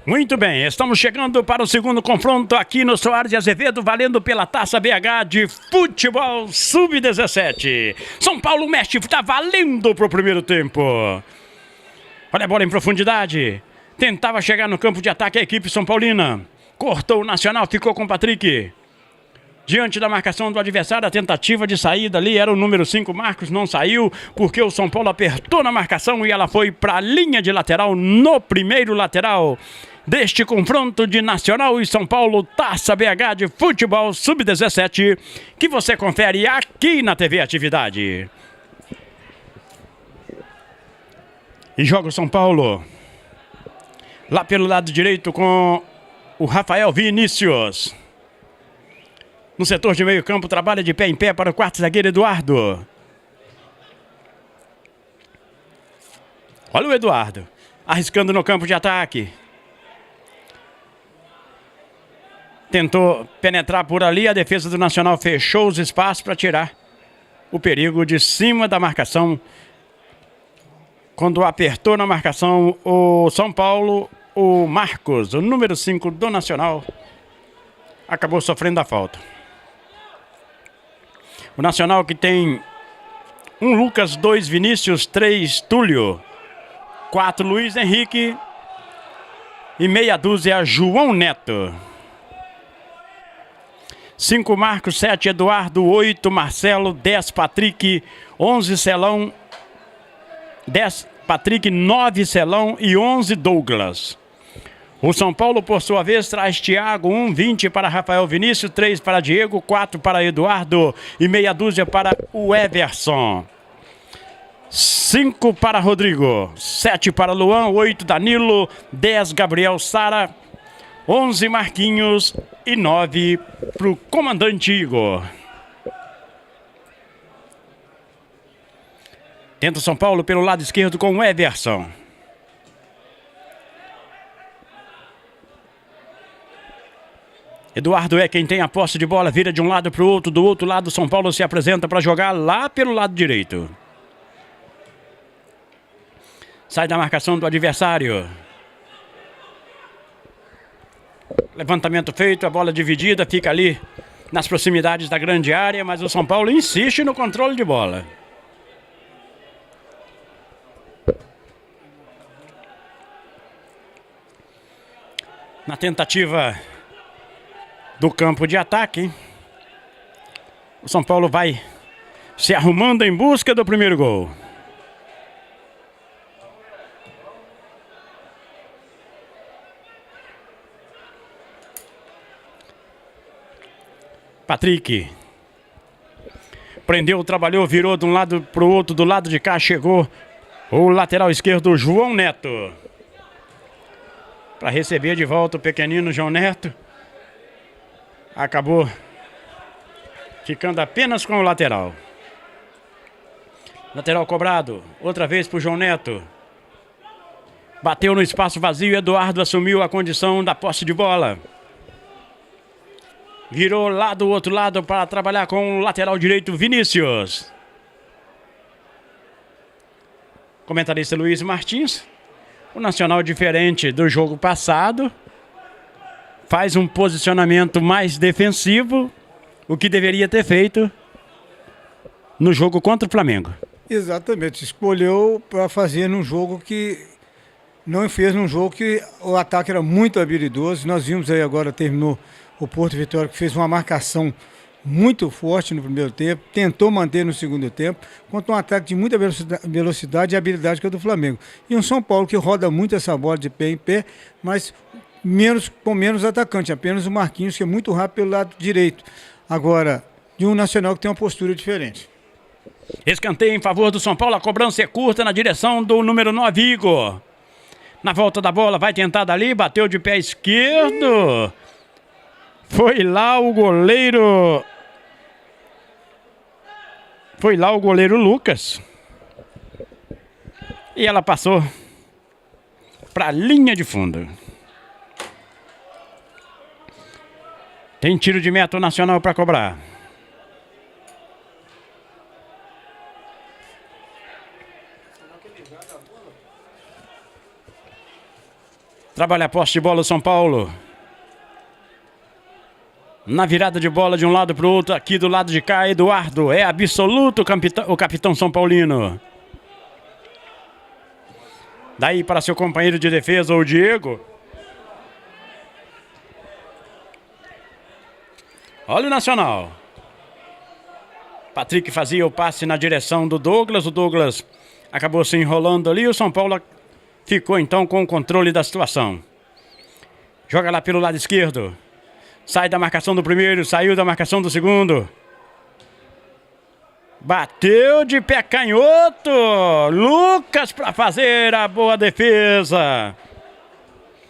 Muito bem, estamos chegando para o segundo confronto aqui no Soares de Azevedo, valendo pela Taça BH de Futebol Sub-17. São Paulo mexe, está valendo para o primeiro tempo. Olha a bola em profundidade. Tentava chegar no campo de ataque a equipe São Paulina. Cortou o Nacional, ficou com o Patrick. Diante da marcação do adversário, a tentativa de saída ali era o número 5, Marcos, não saiu, porque o São Paulo apertou na marcação e ela foi para a linha de lateral, no primeiro lateral deste confronto de Nacional e São Paulo, Taça BH de Futebol Sub-17, que você confere aqui na TV Atividade. E joga o São Paulo lá pelo lado direito com o Rafael Vinícius. No setor de meio campo, trabalha de pé em pé para o quarto zagueiro Eduardo. Olha o Eduardo, arriscando no campo de ataque. Tentou penetrar por ali, a defesa do Nacional fechou os espaços para tirar o perigo de cima da marcação. Quando apertou na marcação o São Paulo, o Marcos, o número 5 do Nacional, acabou sofrendo a falta. O Nacional que tem 1 Lucas, 2 Vinícius, 3 Túlio, 4 Luiz Henrique e meia dúzia João Neto. 5 Marcos, 7 Eduardo, 8 Marcelo, 10 Patrick, 11 Celão, 10 Patrick, 9 Celão e 11 Douglas. O São Paulo, por sua vez, traz Thiago, 20 para Rafael Vinícius, 3 para Diego, 4 para Eduardo e meia dúzia para o Everson. 5 para Rodrigo, 7 para Luan, 8 Danilo, 10 Gabriel Sara, 11 Marquinhos e 9 para o comandante Igor. Tenta o São Paulo pelo lado esquerdo com o Everson. Eduardo é quem tem a posse de bola, vira de um lado para o outro, do outro lado São Paulo se apresenta para jogar lá pelo lado direito. Sai da marcação do adversário. Levantamento feito, a bola dividida, fica ali nas proximidades da grande área, mas o São Paulo insiste no controle de bola. Na tentativa do campo de ataque, o São Paulo vai se arrumando em busca do primeiro gol. Patrick prendeu, trabalhou, virou de um lado para o outro, do lado de cá chegou o lateral esquerdo João Neto para receber de volta o pequenino João Neto. Acabou ficando apenas com o lateral. Lateral cobrado, outra vez para o João Neto. Bateu no espaço vazio, Eduardo assumiu a condição da posse de bola. Virou lá do outro lado para trabalhar com o lateral direito Vinícius. Comentarista Luiz Martins. O Nacional, diferente do jogo passado, faz um posicionamento mais defensivo, o que deveria ter feito no jogo contra o Flamengo. Exatamente, escolheu para fazer num jogo que não fez, num jogo que o ataque era muito habilidoso. Nós vimos aí agora, terminou o Porto Vitória, que fez uma marcação muito forte no primeiro tempo, tentou manter no segundo tempo, contra um ataque de muita velocidade e habilidade que é do Flamengo. E um São Paulo que roda muito essa bola de pé em pé, mas com menos atacante, apenas o Marquinhos, que é muito rápido pelo lado direito. Agora, de um Nacional que tem uma postura diferente. Escanteio em favor do São Paulo, a cobrança é curta na direção do número 9, Igor. Na volta da bola, vai tentar dali, bateu de pé esquerdo. Foi lá o goleiro Lucas. E ela passou para a linha de fundo. Tem tiro de meta Nacional para cobrar. Trabalha a posse de bola o São Paulo. Na virada de bola de um lado para o outro, aqui do lado de cá, Eduardo. É absoluto o capitão São Paulino. Daí para seu companheiro de defesa, o Diego. Olha o Nacional. Patrick fazia o passe na direção do Douglas. O Douglas acabou se enrolando ali. O São Paulo ficou então com o controle da situação. Joga lá pelo lado esquerdo. Sai da marcação do primeiro, saiu da marcação do segundo. Bateu de pé canhoto. Lucas para fazer a boa defesa.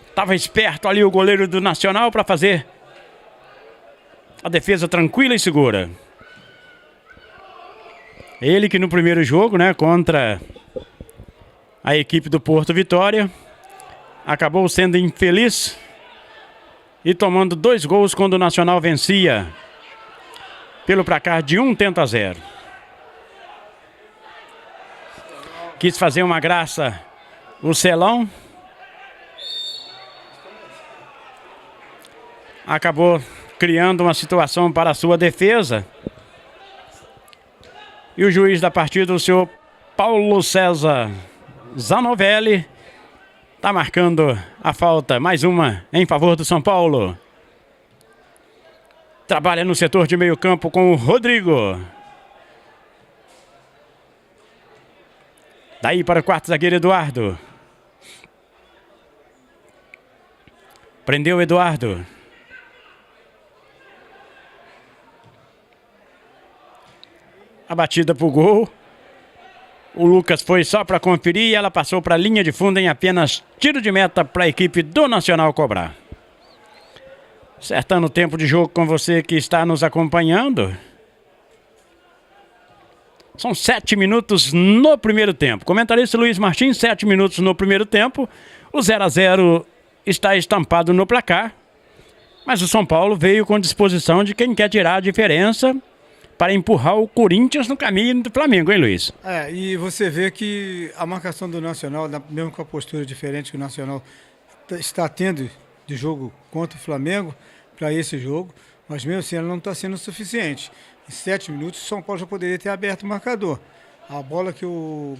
Estava esperto ali o goleiro do Nacional para fazer a defesa tranquila e segura. Ele que no primeiro jogo, né, contra a equipe do Porto Vitória, acabou sendo infeliz e tomando 2 gols quando o Nacional vencia pelo placar de 1-0. Quis fazer uma graça o Celão. Acabou criando uma situação para a sua defesa. E o juiz da partida, o senhor Paulo César Zanovelli, está marcando a falta, mais uma em favor do São Paulo. Trabalha no setor de meio campo com o Rodrigo. Daí para o quarto zagueiro Eduardo. Prendeu o Eduardo. A batida para o gol. O Lucas foi só para conferir e ela passou para a linha de fundo em apenas tiro de meta para a equipe do Nacional cobrar. Acertando o tempo de jogo com você que está nos acompanhando. São 7 minutos no primeiro tempo. Comentarista Luiz Martins, 7 minutos no primeiro tempo. O 0-0 está estampado no placar. Mas o São Paulo veio com disposição de quem quer tirar a diferença para empurrar o Corinthians no caminho do Flamengo, hein, Luiz? E você vê que a marcação do Nacional, mesmo com a postura diferente que o Nacional está tendo de jogo contra o Flamengo, para esse jogo, mas mesmo assim ela não está sendo suficiente. Em 7 minutos, o São Paulo já poderia ter aberto o marcador. A bola que o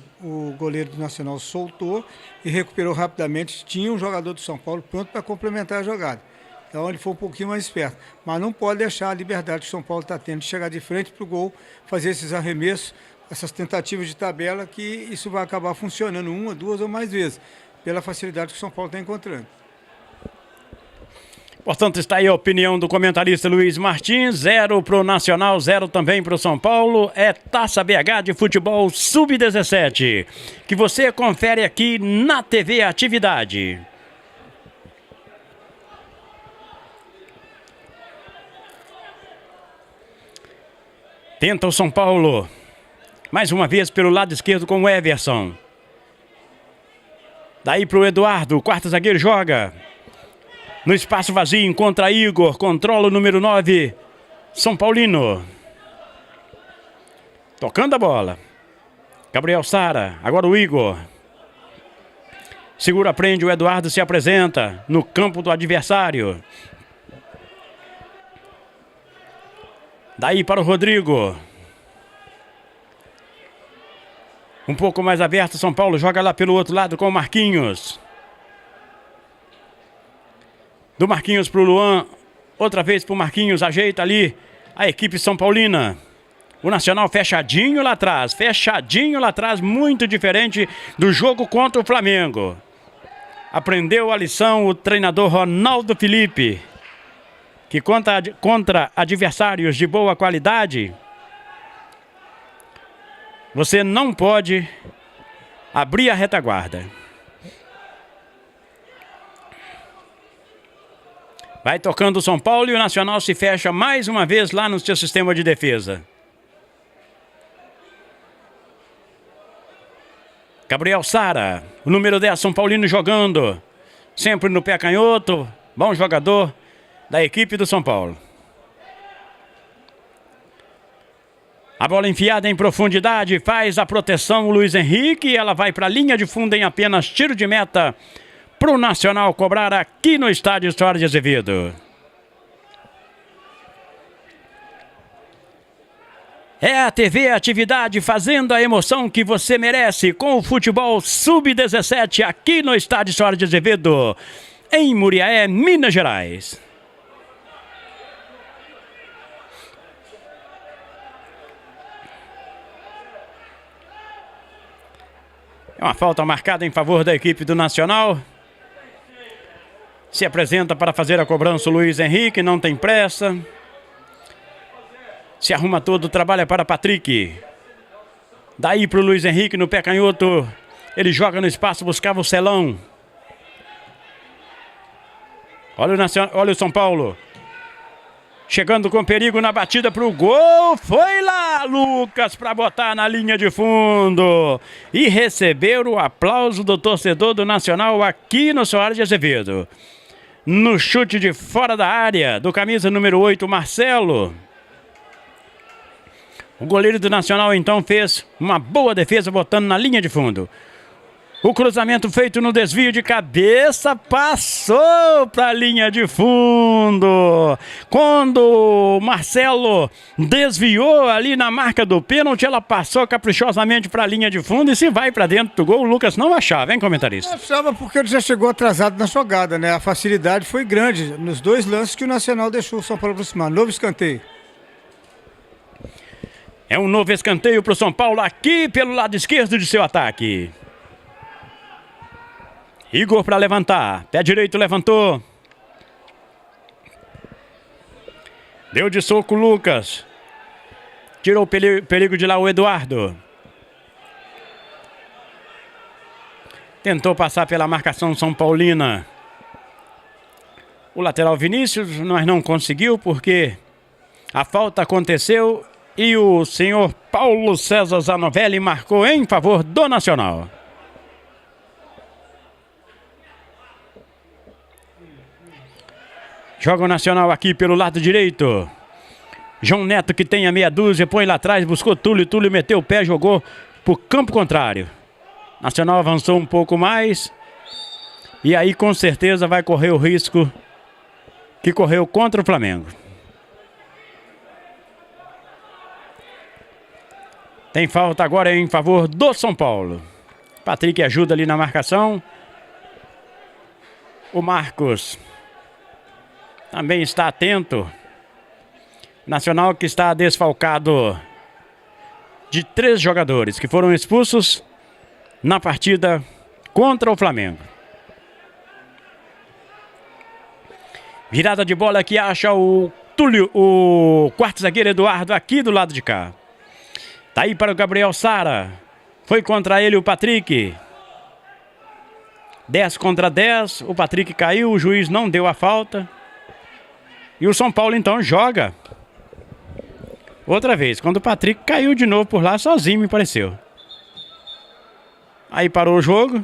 goleiro do Nacional soltou e recuperou rapidamente, tinha um jogador do São Paulo pronto para complementar a jogada. Então ele foi um pouquinho mais esperto. Mas não pode deixar a liberdade que o São Paulo está tendo de chegar de frente para o gol, fazer esses arremessos, essas tentativas de tabela, que isso vai acabar funcionando 1, 2 ou mais vezes, pela facilidade que o São Paulo está encontrando. Portanto, está aí a opinião do comentarista Luiz Martins. 0 para o Nacional, 0 também para o São Paulo. É Taça BH de Futebol Sub-17, que você confere aqui na TV Atividade. Tenta o São Paulo. Mais uma vez pelo lado esquerdo com o Everson. Daí para o Eduardo, o quarto zagueiro joga. No espaço vazio encontra Igor, controla o número 9, São Paulino. Tocando a bola. Gabriel Sara, agora o Igor. Segura, prende, o Eduardo se apresenta no campo do adversário. Daí para o Rodrigo. Um pouco mais aberto, São Paulo joga lá pelo outro lado com o Marquinhos. Do Marquinhos para o Luan, outra vez para o Marquinhos, ajeita ali a equipe São Paulina. O Nacional fechadinho lá atrás, muito diferente do jogo contra o Flamengo. Aprendeu a lição o treinador Ronaldo Felipe, que contra adversários de boa qualidade, você não pode abrir a retaguarda. Vai tocando o São Paulo e o Nacional se fecha mais uma vez lá no seu sistema de defesa. Gabriel Sara, o número 10, São Paulino jogando. Sempre no pé canhoto, bom jogador da equipe do São Paulo. A bola enfiada em profundidade, faz a proteção o Luiz Henrique. Ela vai para a linha de fundo em apenas tiro de meta para o Nacional cobrar aqui no estádio Soares de Azevedo. É a TV Atividade fazendo a emoção que você merece com o futebol sub-17 aqui no estádio Soares de Azevedo, em Muriaé, Minas Gerais. É uma falta marcada em favor da equipe do Nacional. Se apresenta para fazer a cobrança o Luiz Henrique, não tem pressa. Se arruma todo, trabalha para Patrick. Daí para o Luiz Henrique no pé canhoto. Ele joga no espaço, buscava o Celão. Olha o São Paulo. Chegando com perigo na batida para o gol. Foi lá, Lucas, para botar na linha de fundo. E receber o aplauso do torcedor do Nacional aqui no Soares de Azevedo. No chute de fora da área, do camisa número 8, Marcelo. O goleiro do Nacional então fez uma boa defesa botando na linha de fundo. O cruzamento feito no desvio de cabeça passou para a linha de fundo. Quando o Marcelo desviou ali na marca do pênalti, ela passou caprichosamente para a linha de fundo e se vai para dentro do gol, o Lucas não achava, hein, comentarista? Não achava porque ele já chegou atrasado na jogada, né? A facilidade foi grande nos dois lances que o Nacional deixou o São Paulo aproximar. Novo escanteio. É um novo escanteio para o São Paulo aqui pelo lado esquerdo de seu ataque. Igor para levantar. Pé direito levantou. Deu de soco o Lucas. Tirou o perigo de lá o Eduardo. Tentou passar pela marcação São Paulina. O lateral Vinícius, mas não conseguiu porque a falta aconteceu. E o senhor Paulo César Zanovelli marcou em favor do Nacional. Joga o Nacional aqui pelo lado direito. João Neto, que tem a meia dúzia, põe lá atrás, buscou Túlio. Túlio meteu o pé, jogou para o campo contrário. Nacional avançou um pouco mais. E aí com certeza vai correr o risco que correu contra o Flamengo. Tem falta agora em favor do São Paulo. Patrick ajuda ali na marcação. O Marcos também está atento. Nacional que está desfalcado de 3 jogadores que foram expulsos na partida contra o Flamengo. Virada de bola que acha o Túlio, o quarto zagueiro Eduardo aqui do lado de cá. Tá aí para o Gabriel Sara. Foi contra ele o Patrick. 10 contra 10. O Patrick caiu, o juiz não deu a falta. E o São Paulo então joga. Outra vez, quando o Patrick caiu de novo por lá sozinho, me pareceu. Aí parou o jogo.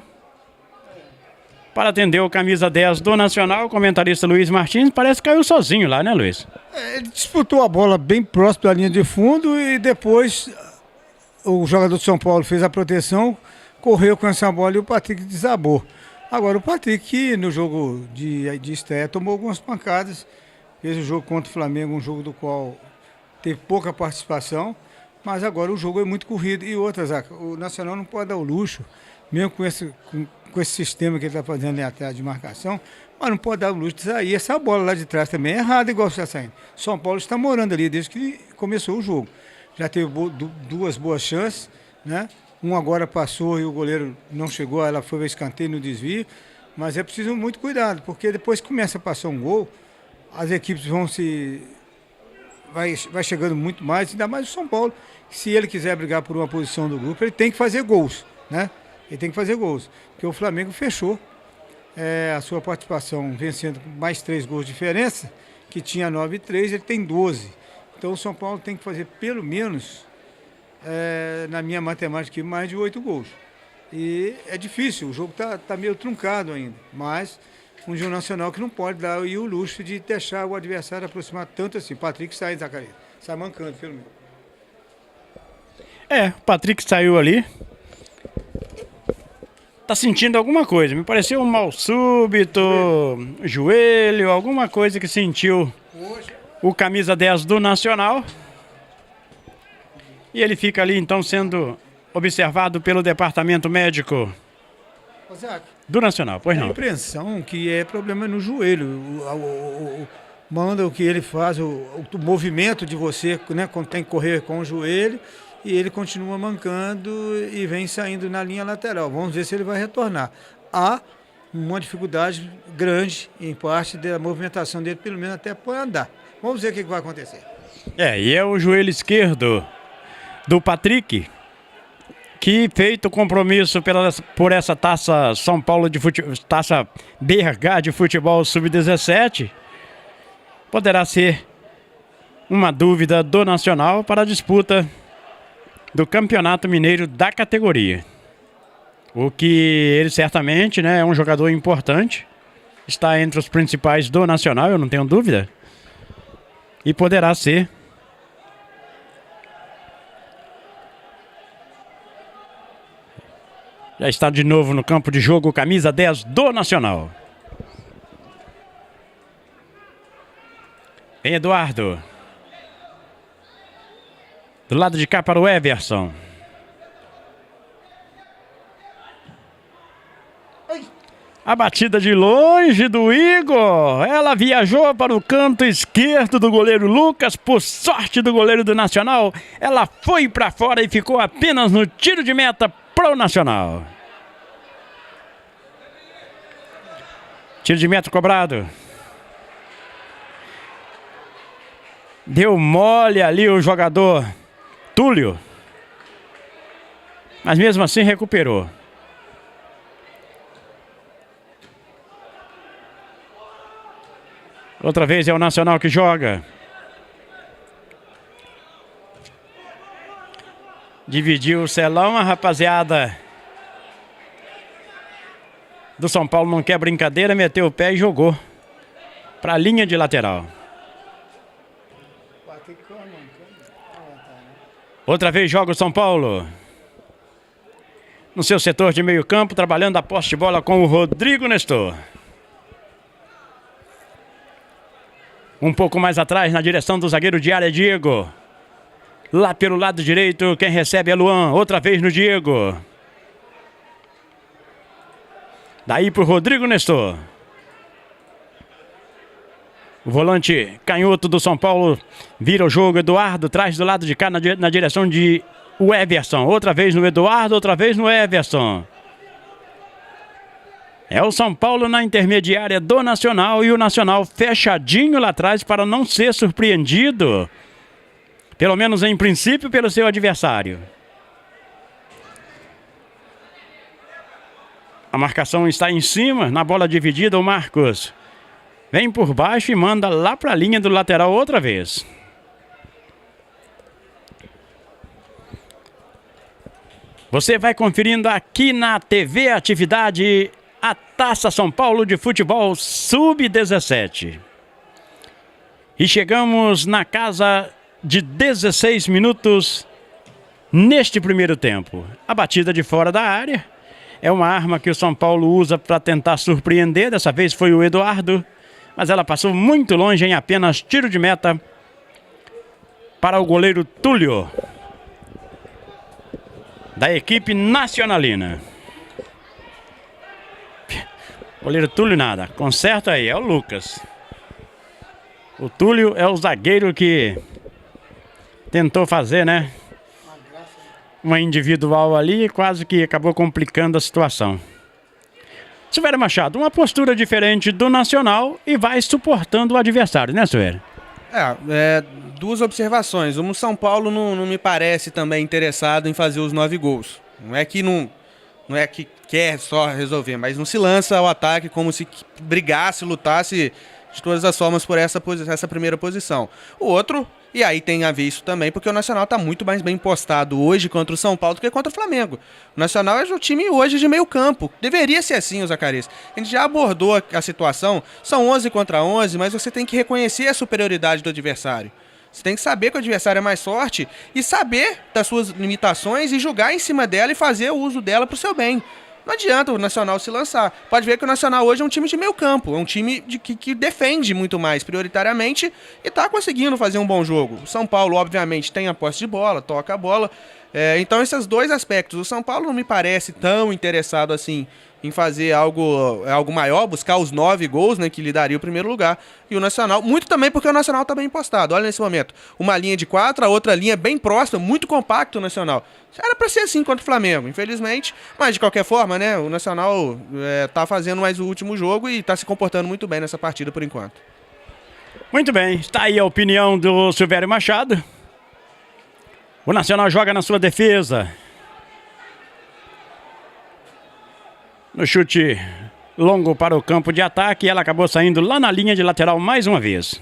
Para atender o camisa 10 do Nacional, o comentarista Luiz Martins parece que caiu sozinho lá, né, Luiz? Ele disputou a bola bem próximo da linha de fundo e depois o jogador do São Paulo fez a proteção, correu com essa bola e o Patrick desabou. Agora o Patrick no jogo de estreia tomou algumas pancadas, fez o jogo contra o Flamengo, um jogo do qual teve pouca participação, mas agora o jogo é muito corrido. E outras, o Nacional não pode dar o luxo, mesmo com esse sistema que ele está fazendo ali atrás de marcação, mas não pode dar o luxo de sair. Essa bola lá de trás também é errada, igual você está saindo. São Paulo está morando ali desde que começou o jogo. Já teve 2 boas chances, né? Um agora passou e o goleiro não chegou, ela foi ao escanteio no desvio, mas é preciso muito cuidado, porque depois que começa a passar um gol, as equipes vão vai chegando muito mais, ainda mais o São Paulo. Se ele quiser brigar por uma posição do grupo, ele tem que fazer gols, né? Ele tem que fazer gols, porque o Flamengo fechou a sua participação vencendo mais 3 gols de diferença, que tinha 9-3, ele tem 12. Então o São Paulo tem que fazer pelo menos, na minha matemática, mais de 8 gols. E é difícil, o jogo tá meio truncado ainda, mas um jogo nacional que não pode dar o luxo de deixar o adversário aproximar tanto assim. Patrick sai, Zacarias, sai mancando pelo menos. O Patrick saiu ali. tá sentindo alguma coisa. Me pareceu um mal súbito, joelho, alguma coisa que sentiu o camisa 10 do Nacional. E ele fica ali então sendo observado pelo departamento médico do Nacional. Pois não. A impressão que é problema no joelho. Manda o que ele faz, o movimento de você, né, quando tem que correr com o joelho, e ele continua mancando e vem saindo na linha lateral. Vamos ver se ele vai retornar. Há uma dificuldade grande em parte da movimentação dele, pelo menos até por andar. Vamos ver o que vai acontecer. E é o joelho esquerdo do Patrick, que feito o compromisso por essa Taça São Paulo de futebol, Taça BH de futebol sub-17, poderá ser uma dúvida do Nacional para a disputa do Campeonato Mineiro da categoria. O que ele certamente, né, é um jogador importante, está entre os principais do Nacional, eu não tenho dúvida, e poderá ser já está de novo no campo de jogo, camisa 10 do Nacional. Vem Eduardo. Do lado de cá para o Everson. A batida de longe do Igor. Ela viajou para o canto esquerdo do goleiro Lucas. Por sorte do goleiro do Nacional, ela foi para fora e ficou apenas no tiro de meta para o Nacional. Tiro de meta cobrado. Deu mole ali o jogador Túlio. Mas mesmo assim recuperou. Outra vez é o Nacional que joga. Dividiu o celão, a rapaziada do São Paulo não quer brincadeira, meteu o pé e jogou para a linha de lateral. Outra vez joga o São Paulo no seu setor de meio campo, trabalhando a posse de bola com o Rodrigo Nestor. Um pouco mais atrás, na direção do zagueiro de área, Diego. Lá pelo lado direito, quem recebe é Luan. Outra vez no Diego. Daí para o Rodrigo Nestor. O volante canhoto do São Paulo vira o jogo. Eduardo traz do lado de cá na direção de o Everson. Outra vez no Eduardo, outra vez no Everson. É o São Paulo na intermediária do Nacional e o Nacional fechadinho lá atrás para não ser surpreendido, pelo menos em princípio, pelo seu adversário. A marcação está em cima, na bola dividida, o Marcos vem por baixo e manda lá para a linha do lateral outra vez. Você vai conferindo aqui na TV Atividade a Taça São Paulo de Futebol Sub-17. E chegamos na casa de 16 minutos neste primeiro tempo. A batida de fora da área é uma arma que o São Paulo usa para tentar surpreender. Dessa vez foi o Eduardo, mas ela passou muito longe em apenas tiro de meta para o goleiro Túlio, da equipe nacionalina. Goleiro Túlio nada, conserta aí, é o Lucas. O Túlio é o zagueiro que tentou fazer, né, uma individual ali e quase que acabou complicando a situação. Silvério Machado, uma postura diferente do Nacional e vai suportando o adversário, né, Silvério? Duas observações. O São Paulo não me parece também interessado em fazer os 9 gols. Não é que quer só resolver, mas não se lança ao ataque como se brigasse, lutasse de todas as formas por essa primeira posição. O outro, e aí tem a ver isso também, porque o Nacional está muito mais bem postado hoje contra o São Paulo do que contra o Flamengo. O Nacional é o time hoje de meio campo. Deveria ser assim, Zacarias. A gente já abordou a situação, são 11 contra 11, mas você tem que reconhecer a superioridade do adversário. Você tem que saber que o adversário é mais forte e saber das suas limitações e jogar em cima dela e fazer o uso dela para o seu bem. não adianta o Nacional se lançar. Pode ver que o Nacional hoje é um time de meio campo, é um time que defende muito mais prioritariamente e está conseguindo fazer um bom jogo. O São Paulo, obviamente, tem a posse de bola, toca a bola. Então, esses dois aspectos. O São Paulo não me parece tão interessado assim em fazer algo maior, buscar os 9 gols, né, que lhe daria o primeiro lugar. E o Nacional, muito também porque o Nacional está bem postado. Olha nesse momento, uma linha de 4, a outra linha bem próxima, muito compacto o Nacional. Era para ser assim contra o Flamengo, infelizmente. Mas, de qualquer forma, né, o Nacional tá fazendo mais o último jogo e está se comportando muito bem nessa partida por enquanto. Muito bem, está aí a opinião do Silvério Machado. O Nacional joga na sua defesa. No chute longo para o campo de ataque, ela acabou saindo lá na linha de lateral mais uma vez.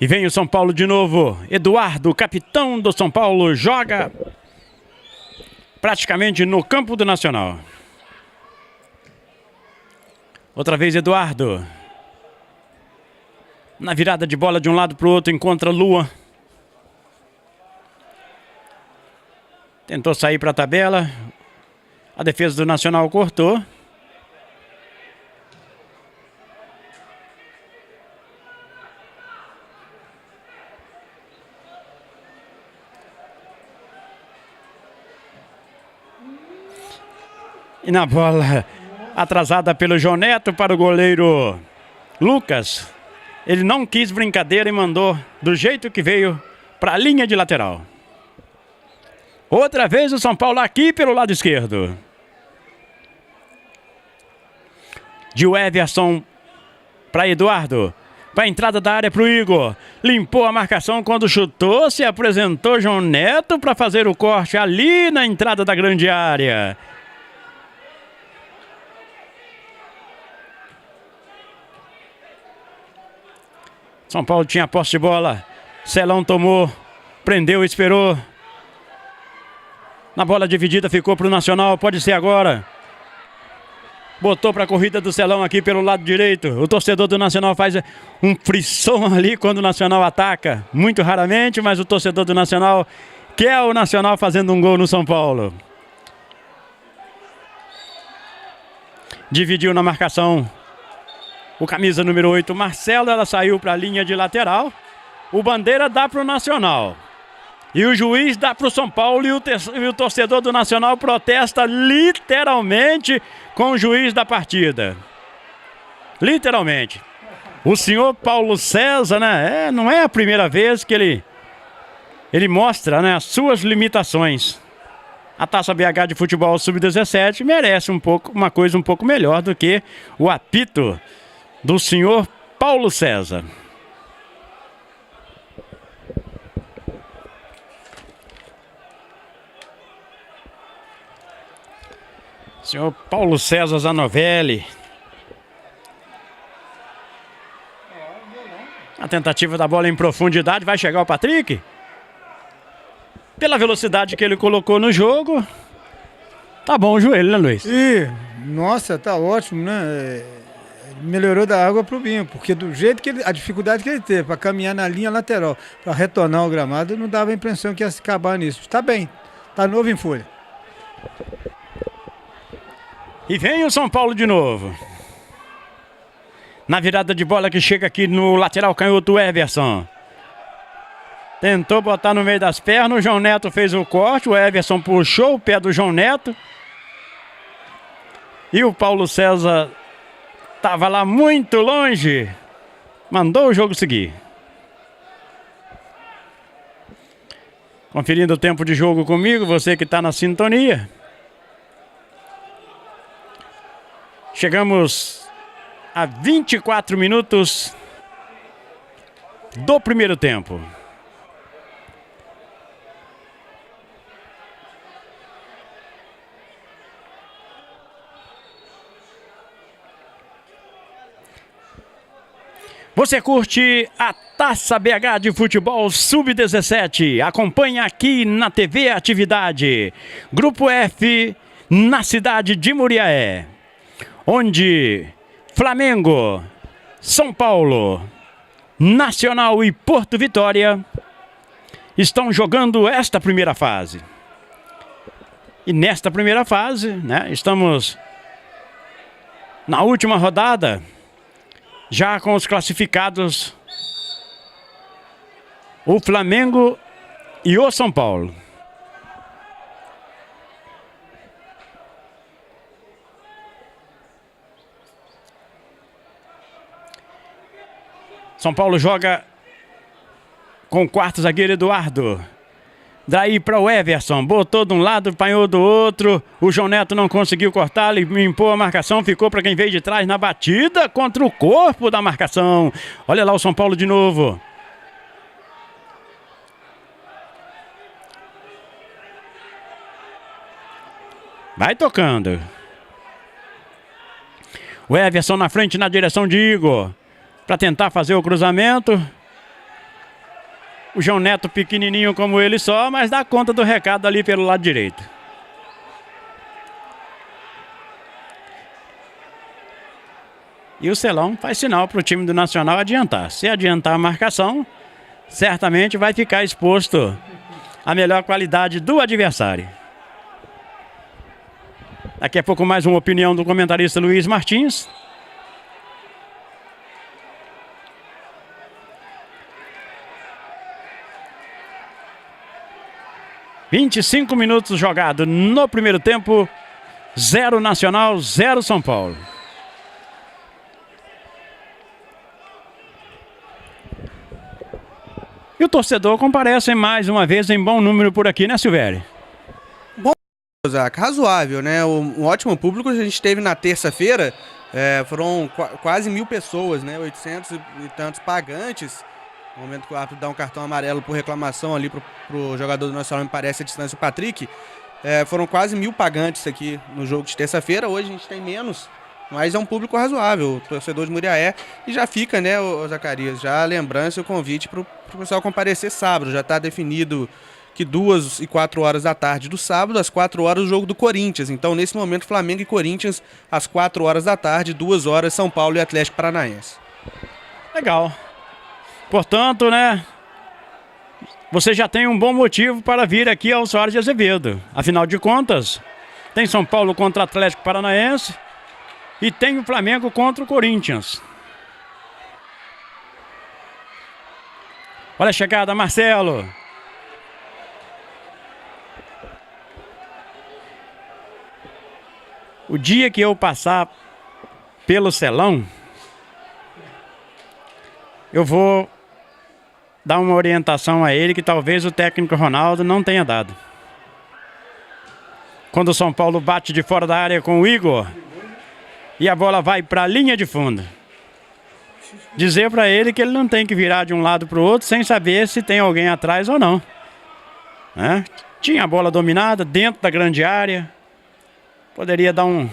E vem o São Paulo de novo. Eduardo, capitão do São Paulo, joga praticamente no campo do Nacional. Outra vez Eduardo. Na virada de bola de um lado para o outro, encontra Lua. Tentou sair para a tabela. A defesa do Nacional cortou. E na bola atrasada pelo João Neto para o goleiro Lucas. Ele não quis brincadeira e mandou do jeito que veio para a linha de lateral. Outra vez o São Paulo aqui pelo lado esquerdo. De Everson para Eduardo. Para a entrada da área para o Igor. Limpou a marcação quando chutou. Se apresentou João Neto para fazer o corte ali na entrada da grande área. São Paulo tinha posse de bola. Celão tomou. Prendeu, esperou. Na bola dividida ficou para o Nacional. Pode ser agora. Botou para a corrida do Celão aqui pelo lado direito. O torcedor do Nacional faz um frisson ali quando o Nacional ataca. Muito raramente, mas o torcedor do Nacional quer o Nacional fazendo um gol no São Paulo. Dividiu na marcação. O camisa número 8, Marcelo, ela saiu para a linha de lateral. O Bandeira dá para o Nacional. E o juiz dá para o São Paulo e o torcedor do Nacional protesta literalmente com o juiz da partida. Literalmente. O senhor Paulo César, né? Não é a primeira vez que ele mostra, né, as suas limitações. A Taça BH de Futebol Sub-17 merece uma coisa um pouco melhor do que o apito do senhor Paulo César. Senhor Paulo César Zanovelli. A tentativa da bola em profundidade. Vai chegar o Patrick? Pela velocidade que ele colocou no jogo. Tá bom o joelho, né, Luiz? Nossa, tá ótimo, né? Melhorou da água pro vinho, porque do jeito que a dificuldade que ele teve para caminhar na linha lateral, para retornar o gramado, não dava a impressão que ia se acabar nisso. Tá bem, tá novo em folha. E vem o São Paulo de novo. Na virada de bola que chega aqui no lateral canhoto Everson. Tentou botar no meio das pernas, o João Neto fez o corte, o Everson puxou o pé do João Neto. E o Paulo César estava lá muito longe. Mandou o jogo seguir. Conferindo o tempo de jogo comigo, você que está na sintonia. Chegamos a 24 minutos do primeiro tempo. Você curte a Taça BH de Futebol Sub-17. Acompanha aqui na TV Atividade. Grupo F, na cidade de Muriaé. Onde Flamengo, São Paulo, Nacional e Porto Vitória estão jogando esta primeira fase. E nesta primeira fase, né, estamos na última rodada, já com os classificados, o Flamengo e o São Paulo. São Paulo joga com o quarto zagueiro Eduardo. Daí para o Everson, botou de um lado, apanhou do outro. O João Neto não conseguiu cortar, limpou a marcação, ficou para quem veio de trás na batida contra o corpo da marcação. Olha lá o São Paulo de novo. Vai tocando. O Everson na frente na direção de Igor, para tentar fazer o cruzamento. O João Neto pequenininho como ele só, mas dá conta do recado ali pelo lado direito. E o Celão faz sinal para o time do Nacional adiantar. Se adiantar a marcação, certamente vai ficar exposto à melhor qualidade do adversário. Daqui a pouco mais uma opinião do comentarista Luiz Martins. (25 minutos jogado no primeiro tempo). 0 Nacional, 0 São Paulo. E o torcedor comparece mais uma vez em bom número por aqui, né, Silvério? Bom, Zac, razoável, né? Um ótimo público a gente teve na terça-feira. Foram quase 1.000 pessoas, né? 800 e tantos pagantes. No momento que o árbitro dá um cartão amarelo por reclamação ali pro jogador do Nacional, me parece a distância, o Patrick. Foram quase 1.000 pagantes aqui no jogo de terça-feira. Hoje a gente tem menos, mas é um público razoável, o torcedor de Muriaé. E já fica, né, o Zacarias, já a lembrança e o convite pro pessoal comparecer sábado. Já está definido que 2 e 4 horas da tarde do sábado, às 4 horas o jogo do Corinthians. Então, nesse momento, Flamengo e Corinthians, às 4 horas da tarde, 2 horas, São Paulo e Atlético Paranaense. Legal. Portanto, né, você já tem um bom motivo para vir aqui ao Soares de Azevedo. Afinal de contas, tem São Paulo contra Atlético Paranaense e tem o Flamengo contra o Corinthians. Olha a chegada, Marcelo. O dia que eu passar pelo Celão, eu vou dar uma orientação a ele que talvez o técnico Ronaldo não tenha dado. Quando o São Paulo bate de fora da área com o Igor e a bola vai para a linha de fundo, dizer para ele que ele não tem que virar de um lado para o outro sem saber se tem alguém atrás ou não. Tinha a bola dominada dentro da grande área, poderia dar um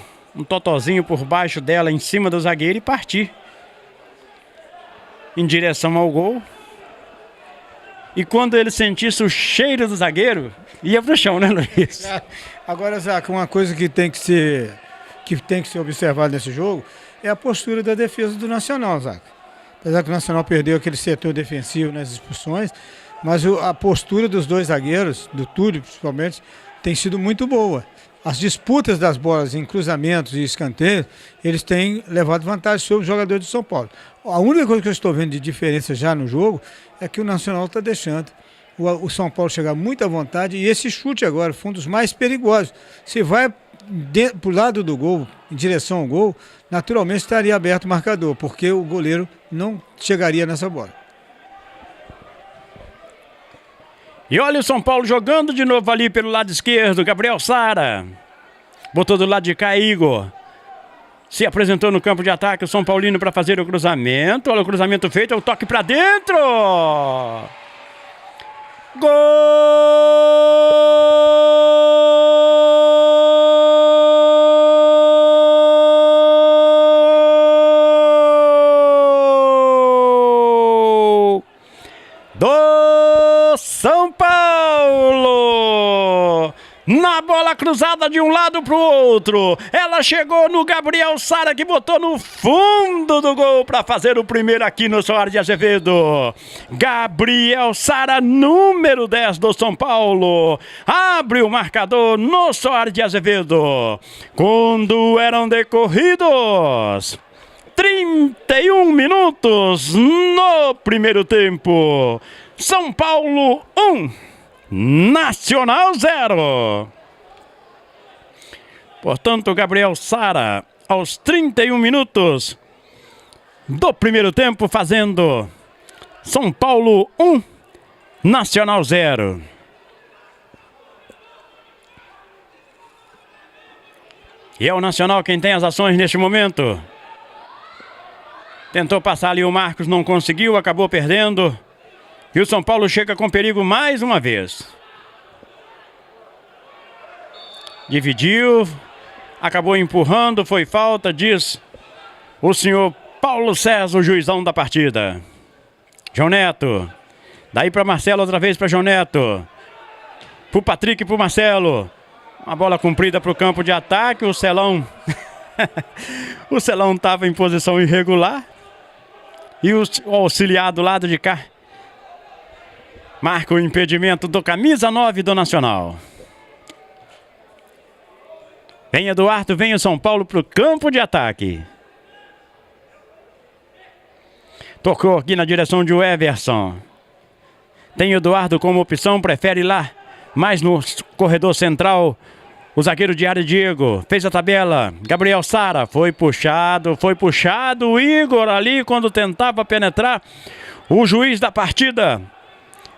totozinho por baixo dela em cima do zagueiro e partir em direção ao gol. E quando ele sentisse o cheiro do zagueiro, ia pro chão, né, Luiz? Agora, Zac, uma coisa que tem que ser observada nesse jogo é a postura da defesa do Nacional, Zac. Apesar que o Nacional perdeu aquele setor defensivo nas expulsões, mas a postura dos dois zagueiros, do Túlio principalmente, tem sido muito boa. As disputas das bolas em cruzamentos e escanteios, eles têm levado vantagem sobre os jogadores de São Paulo. A única coisa que eu estou vendo de diferença já no jogo é que o Nacional está deixando o São Paulo chegar muito à vontade, e esse chute agora foi um dos mais perigosos. Se vai para o lado do gol, em direção ao gol, naturalmente estaria aberto o marcador, porque o goleiro não chegaria nessa bola. E olha o São Paulo jogando de novo ali pelo lado esquerdo. Gabriel Sara botou do lado de cá, Igor se apresentou no campo de ataque. O São Paulino para fazer o cruzamento. Olha o cruzamento feito, é o toque para dentro. Gol do São Paulo! Na bola bola cruzada de um lado pro outro. Ela chegou no Gabriel Sara, que botou no fundo do gol para fazer o primeiro aqui no Soares de Azevedo. Gabriel Sara, número 10 do São Paulo, abre o marcador no Soares de Azevedo. Quando eram decorridos 31 minutos no primeiro tempo. São Paulo 1, Nacional 0. Portanto, Gabriel Sara, aos 31 minutos do primeiro tempo, fazendo São Paulo 1, Nacional 0. E é o Nacional quem tem as ações neste momento. Tentou passar ali o Marcos, não conseguiu, acabou perdendo. E o São Paulo chega com perigo mais uma vez. Dividiu, acabou empurrando, foi falta, diz o senhor Paulo César, o juizão da partida. João Neto, daí para Marcelo, outra vez para João Neto. Pro Patrick e pro Marcelo. Uma bola comprida para o campo de ataque, o Celão... o Celão estava em posição irregular. E o auxiliar do lado de cá marca o impedimento do camisa 9 do Nacional. Vem Eduardo, vem o São Paulo para o campo de ataque. Tocou aqui na direção de Everson. Tem Eduardo como opção, prefere ir lá mais no corredor central. O zagueiro de área, Diego, fez a tabela. Gabriel Sara, foi puxado. O Igor ali quando tentava penetrar. O juiz da partida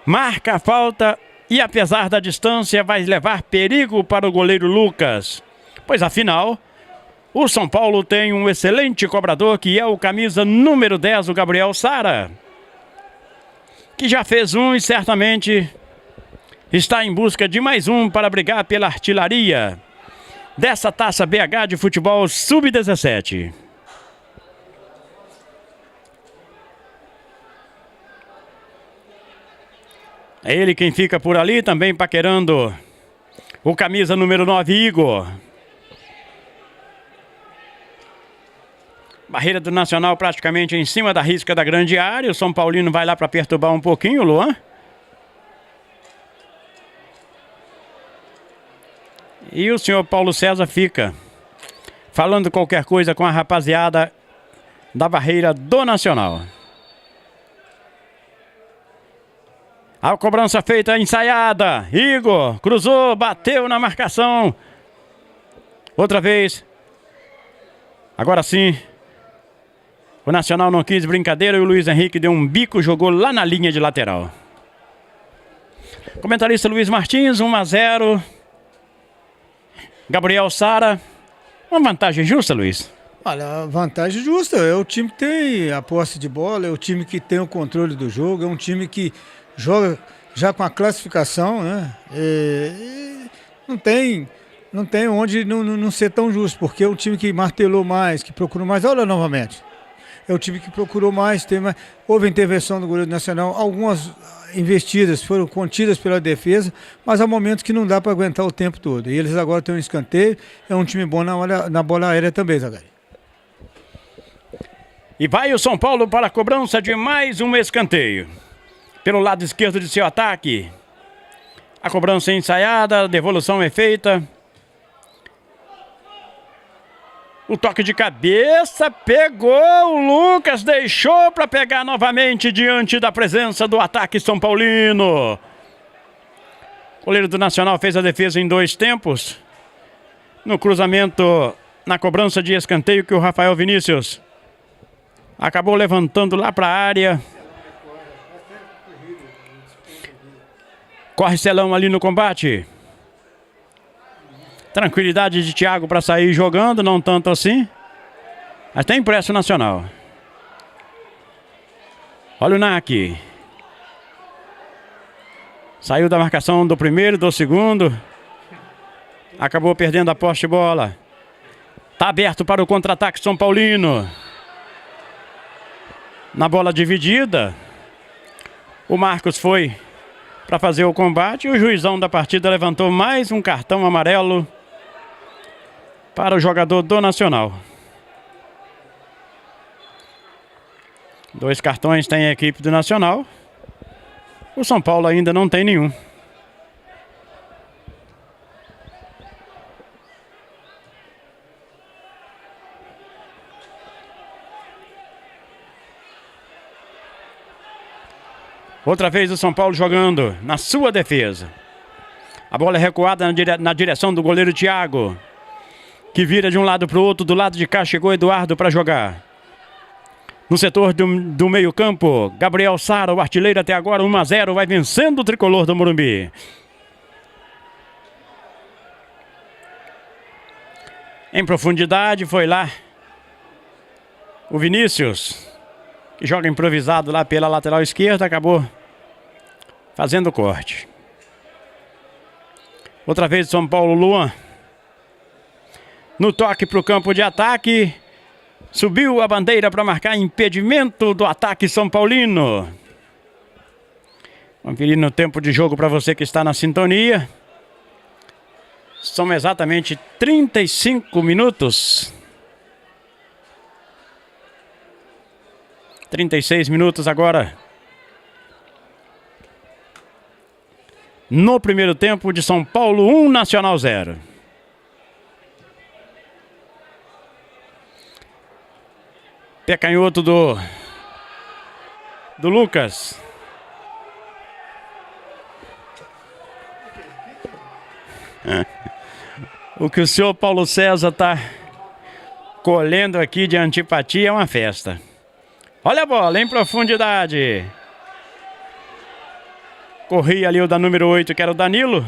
marca a falta e, apesar da distância, vai levar perigo para o goleiro Lucas. Pois afinal, o São Paulo tem um excelente cobrador, que é o camisa número 10, o Gabriel Sara, que já fez um e certamente está em busca de mais um para brigar pela artilharia dessa Taça BH de futebol sub-17. É ele quem fica por ali, também paquerando o camisa número 9, Igor. Barreira do Nacional praticamente em cima da risca da grande área. O São Paulino vai lá para perturbar um pouquinho, Luan. E o senhor Paulo César fica falando qualquer coisa com a rapaziada da barreira do Nacional. A cobrança feita, ensaiada. Igor cruzou, bateu na marcação. Outra vez. Agora sim. O Nacional não quis brincadeira e o Luiz Henrique deu um bico, jogou lá na linha de lateral. Comentarista Luiz Martins, 1-0. Gabriel Sara. Uma vantagem justa, Luiz? Olha, vantagem justa. É o time que tem a posse de bola, é o time que tem o controle do jogo, é um time que joga já com a classificação, né? Não tem onde não ser tão justo, porque é um time que martelou mais, que procurou mais. Olha novamente. É o time que procurou mais, tem mais. Houve intervenção do goleiro nacional, algumas investidas foram contidas pela defesa, mas há momentos que não dá para aguentar o tempo todo. E eles agora têm um escanteio, é um time bom na bola aérea também, Zagari. E vai o São Paulo para a cobrança de mais um escanteio. Pelo lado esquerdo de seu ataque. A cobrança é ensaiada, a devolução é feita. O toque de cabeça, pegou o Lucas, deixou para pegar novamente diante da presença do ataque São Paulino. O goleiro do Nacional fez a defesa em 2 tempos. No cruzamento, na cobrança de escanteio, que o Rafael Vinícius acabou levantando lá para a área. Corre Celão ali no combate. Tranquilidade de Thiago para sair jogando, não tanto assim. Mas tem pressa o Nacional. Olha o Nack. Saiu da marcação do primeiro, do segundo. Acabou perdendo a posse de bola. Está aberto para o contra-ataque São Paulino. Na bola dividida, o Marcos foi para fazer o combate. O juizão da partida levantou mais um cartão amarelo para o jogador do Nacional. 2 cartões tem a equipe do Nacional. O São Paulo ainda não tem nenhum. Outra vez o São Paulo jogando na sua defesa. A bola é recuada na direção do goleiro Thiago, que vira de um lado para o outro. Do lado de cá chegou Eduardo para jogar. No setor do meio campo, Gabriel Sara, o artilheiro até agora, 1-0, vai vencendo o tricolor do Morumbi. Em profundidade foi lá o Vinícius, que joga improvisado lá pela lateral esquerda, acabou fazendo o corte. Outra vez São Paulo, Luan. No toque para o campo de ataque. Subiu a bandeira para marcar impedimento do ataque São Paulino. Conferindo o tempo de jogo para você que está na sintonia. São exatamente 35 minutos. 36 minutos agora. No primeiro tempo de São Paulo 1, Nacional 0. Pé canhoto do Lucas. O que o senhor Paulo César está colhendo aqui de antipatia é uma festa. Olha a bola em profundidade. Corria ali o da número 8, que era o Danilo.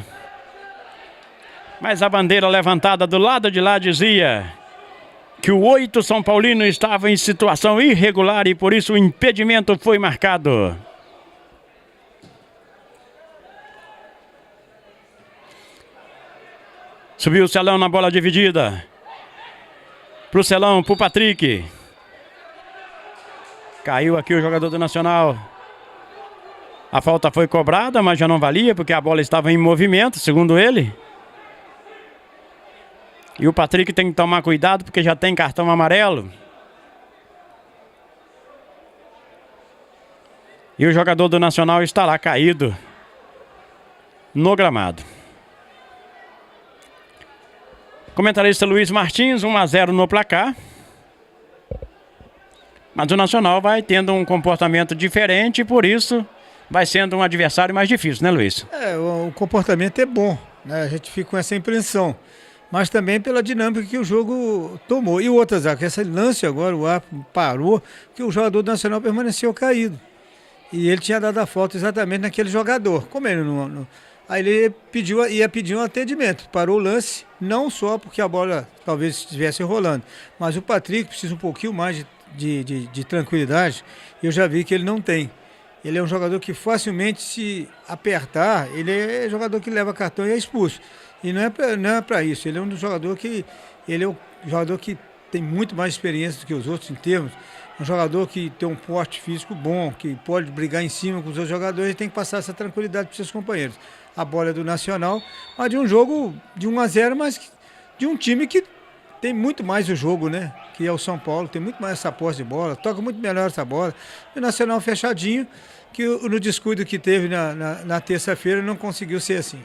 Mas a bandeira levantada do lado de lá dizia que o 8 São Paulino estava em situação irregular e por isso o impedimento foi marcado. Subiu o Celão na bola dividida. Pro Celão, pro Patrick. Caiu aqui o jogador do Nacional. A falta foi cobrada, mas já não valia porque a bola estava em movimento, segundo ele. E o Patrick tem que tomar cuidado porque já tem cartão amarelo. E o jogador do Nacional está lá caído no gramado. Comentarista Luiz Martins, 1-0 no placar. Mas o Nacional vai tendo um comportamento diferente e por isso vai sendo um adversário mais difícil, né, Luiz? O comportamento é bom, né? A gente fica com essa impressão. Mas também pela dinâmica que o jogo tomou. E outra, Zaco, esse lance agora, o árbitro parou, que o jogador do Nacional permaneceu caído. E ele tinha dado a falta exatamente naquele jogador. Como ele não... Aí ele ia pedir um atendimento. Parou o lance, não só porque a bola talvez estivesse rolando, mas o Patrick precisa um pouquinho mais de tranquilidade. Eu já vi que ele não tem. Ele é um jogador que facilmente, se apertar, ele é jogador que leva cartão e é expulso. E não é para isso. Ele é um jogador que tem muito mais experiência do que os outros em termos. Um jogador que tem um porte físico bom, que pode brigar em cima com os outros jogadores e tem que passar essa tranquilidade para os seus companheiros. A bola é do Nacional, mas de um jogo de 1-0, mas de um time que tem muito mais o jogo, né? Que é o São Paulo, tem muito mais essa posse de bola, toca muito melhor essa bola. E o Nacional fechadinho, que no descuido que teve na terça-feira não conseguiu ser assim.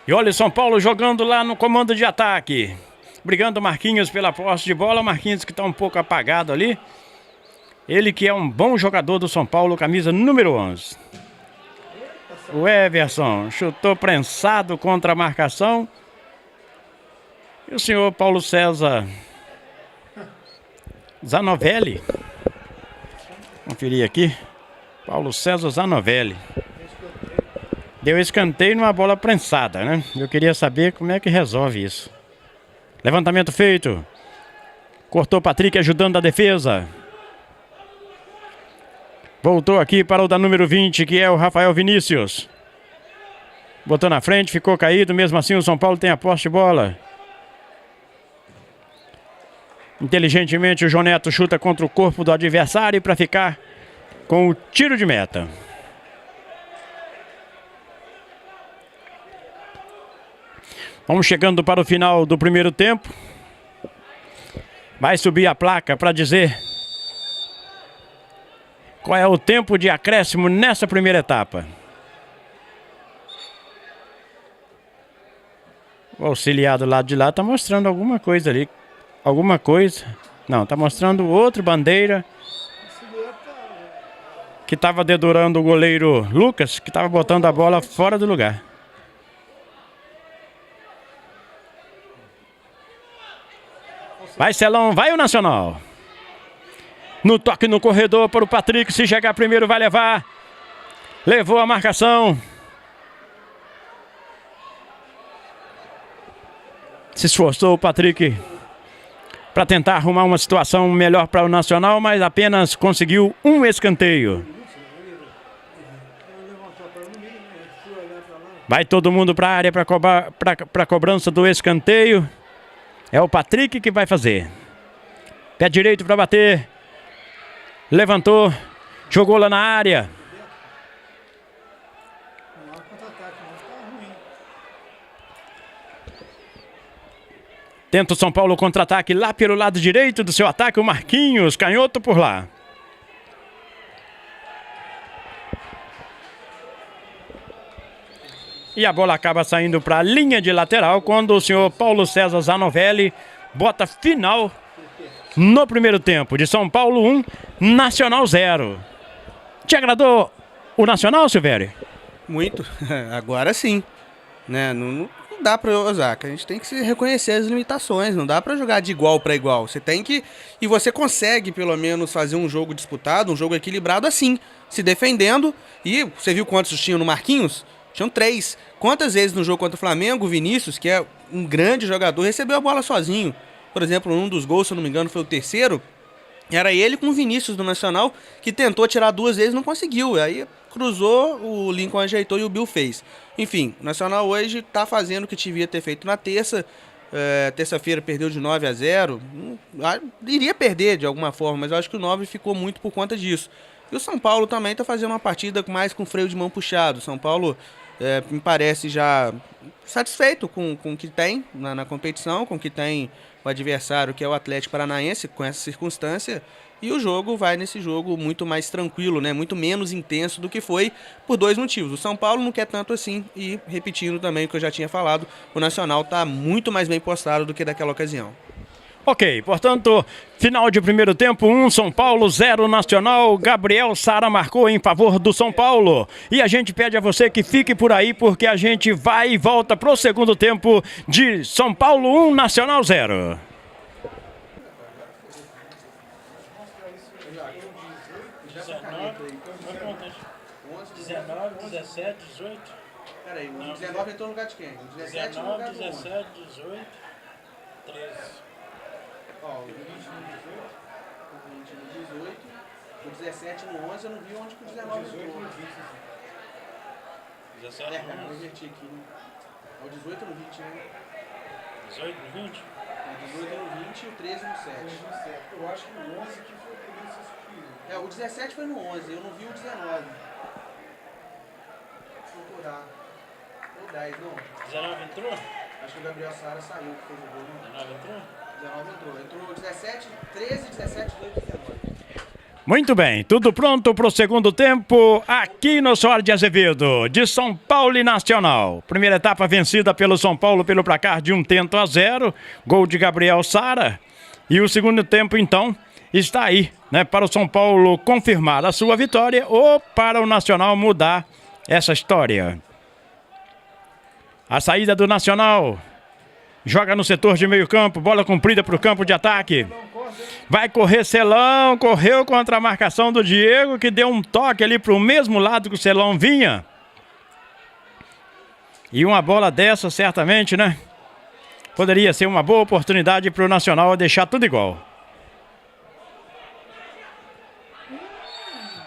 E olha o São Paulo jogando lá no comando de ataque. Brigando Marquinhos pela posse de bola. Marquinhos que está um pouco apagado ali. Ele que é um bom jogador do São Paulo, camisa número 11. O Everson chutou prensado contra a marcação. E o senhor Paulo César Zanovelli. Conferir aqui. Paulo César Zanovelli. Deu escanteio numa bola prensada, né? Eu queria saber como é que resolve isso. Levantamento feito. Cortou Patrick ajudando a defesa. Voltou aqui para o da número 20, que é o Rafael Vinícius. Botou na frente, ficou caído. Mesmo assim o São Paulo tem a posse de bola. Inteligentemente o João Neto chuta contra o corpo do adversário para ficar com o tiro de meta. Vamos chegando para o final do primeiro tempo. Vai subir a placa para dizer qual é o tempo de acréscimo nessa primeira etapa. O auxiliar do lado de lá está mostrando alguma coisa ali. Alguma coisa. Não, está mostrando outro bandeira. Que estava dedurando o goleiro Lucas, que estava botando a bola fora do lugar. Vai, Celão, vai o Nacional. No toque no corredor para o Patrick, se chegar primeiro vai levar. Levou a marcação. Se esforçou o Patrick para tentar arrumar uma situação melhor para o Nacional, mas apenas conseguiu um escanteio. Vai todo mundo para a área para a cobrança do escanteio. É o Patrick que vai fazer. Pé direito para bater. Levantou. Jogou lá na área. Tenta o São Paulo contra-ataque lá pelo lado direito do seu ataque. O Marquinhos, canhoto por lá. E a bola acaba saindo para a linha de lateral quando o senhor Paulo César Zanovelli bota final no primeiro tempo. De São Paulo 1, Nacional 0. Te agradou o Nacional, Silvério? Muito. Agora sim. Né? Não dá para usar. A gente tem que se reconhecer as limitações. Não dá para jogar de igual para igual. Você tem que... E você consegue, pelo menos, fazer um jogo disputado, um jogo equilibrado assim. Se defendendo. E você viu quantos tinham no Marquinhos? Tinham 3. Quantas vezes no jogo contra o Flamengo, o Vinícius, que é um grande jogador, recebeu a bola sozinho? Por exemplo, um dos gols, se eu não me engano, foi o terceiro. Era ele com o Vinícius do Nacional, que tentou tirar 2 vezes e não conseguiu. Aí cruzou, o Lincoln ajeitou e o Bill fez. Enfim, o Nacional hoje está fazendo o que devia ter feito na terça. Terça-feira perdeu de 9-0. Iria perder de alguma forma, mas eu acho que o 9 ficou muito por conta disso. E o São Paulo também está fazendo uma partida mais com freio de mão puxado. O São Paulo me parece já satisfeito com o que tem na competição, com o que tem o adversário, que é o Atlético Paranaense, com essa circunstância. E o jogo vai nesse jogo muito mais tranquilo, né? Muito menos intenso do que foi, por 2 motivos. O São Paulo não quer tanto assim e, repetindo também o que eu já tinha falado, o Nacional está muito mais bem postado do que daquela ocasião. Ok, portanto, final de primeiro tempo, 1 São Paulo, 0 Nacional. Gabriel Sara marcou em favor do São Paulo. E a gente pede a você que fique por aí, porque a gente vai e volta pro segundo tempo de São Paulo 1, Nacional 0. Peraí, o 19 entrou no lugar de quem? O 17 no lugar do 11. 17, 18, 13. Ó, o 20 no 18, o 17 no 11, eu não vi onde que o 19 entrou. 17 cara, no eu 11. inverti aqui, né? É o 18 no 20, né? 18 no 20? O 18 no 20 e o 13 no 7. Eu acho que o 11 que foi o primeiro a ser subido. O 17 foi no 11, eu não vi o 19. Vou procurar. Ou 10, não. 19 entrou? Acho que o Gabriel Sara saiu, que fez o gol, não. 19 entrou? 19 entrou. Entrou 17, 13, 17, 18 e 19. Muito bem, tudo pronto para o segundo tempo aqui no Soares de Azevedo, de São Paulo e Nacional. Primeira etapa vencida pelo São Paulo pelo placar de 1-0, gol de Gabriel Sara. E o segundo tempo, então, está aí, né, para o São Paulo confirmar a sua vitória ou para o Nacional mudar essa história. A saída do Nacional. Joga no setor de meio campo, bola comprida para o campo de ataque. Vai correr Celão, correu contra a marcação do Diego, que deu um toque ali para o mesmo lado que o Celão vinha. E uma bola dessa, certamente, né? Poderia ser uma boa oportunidade para o Nacional deixar tudo igual.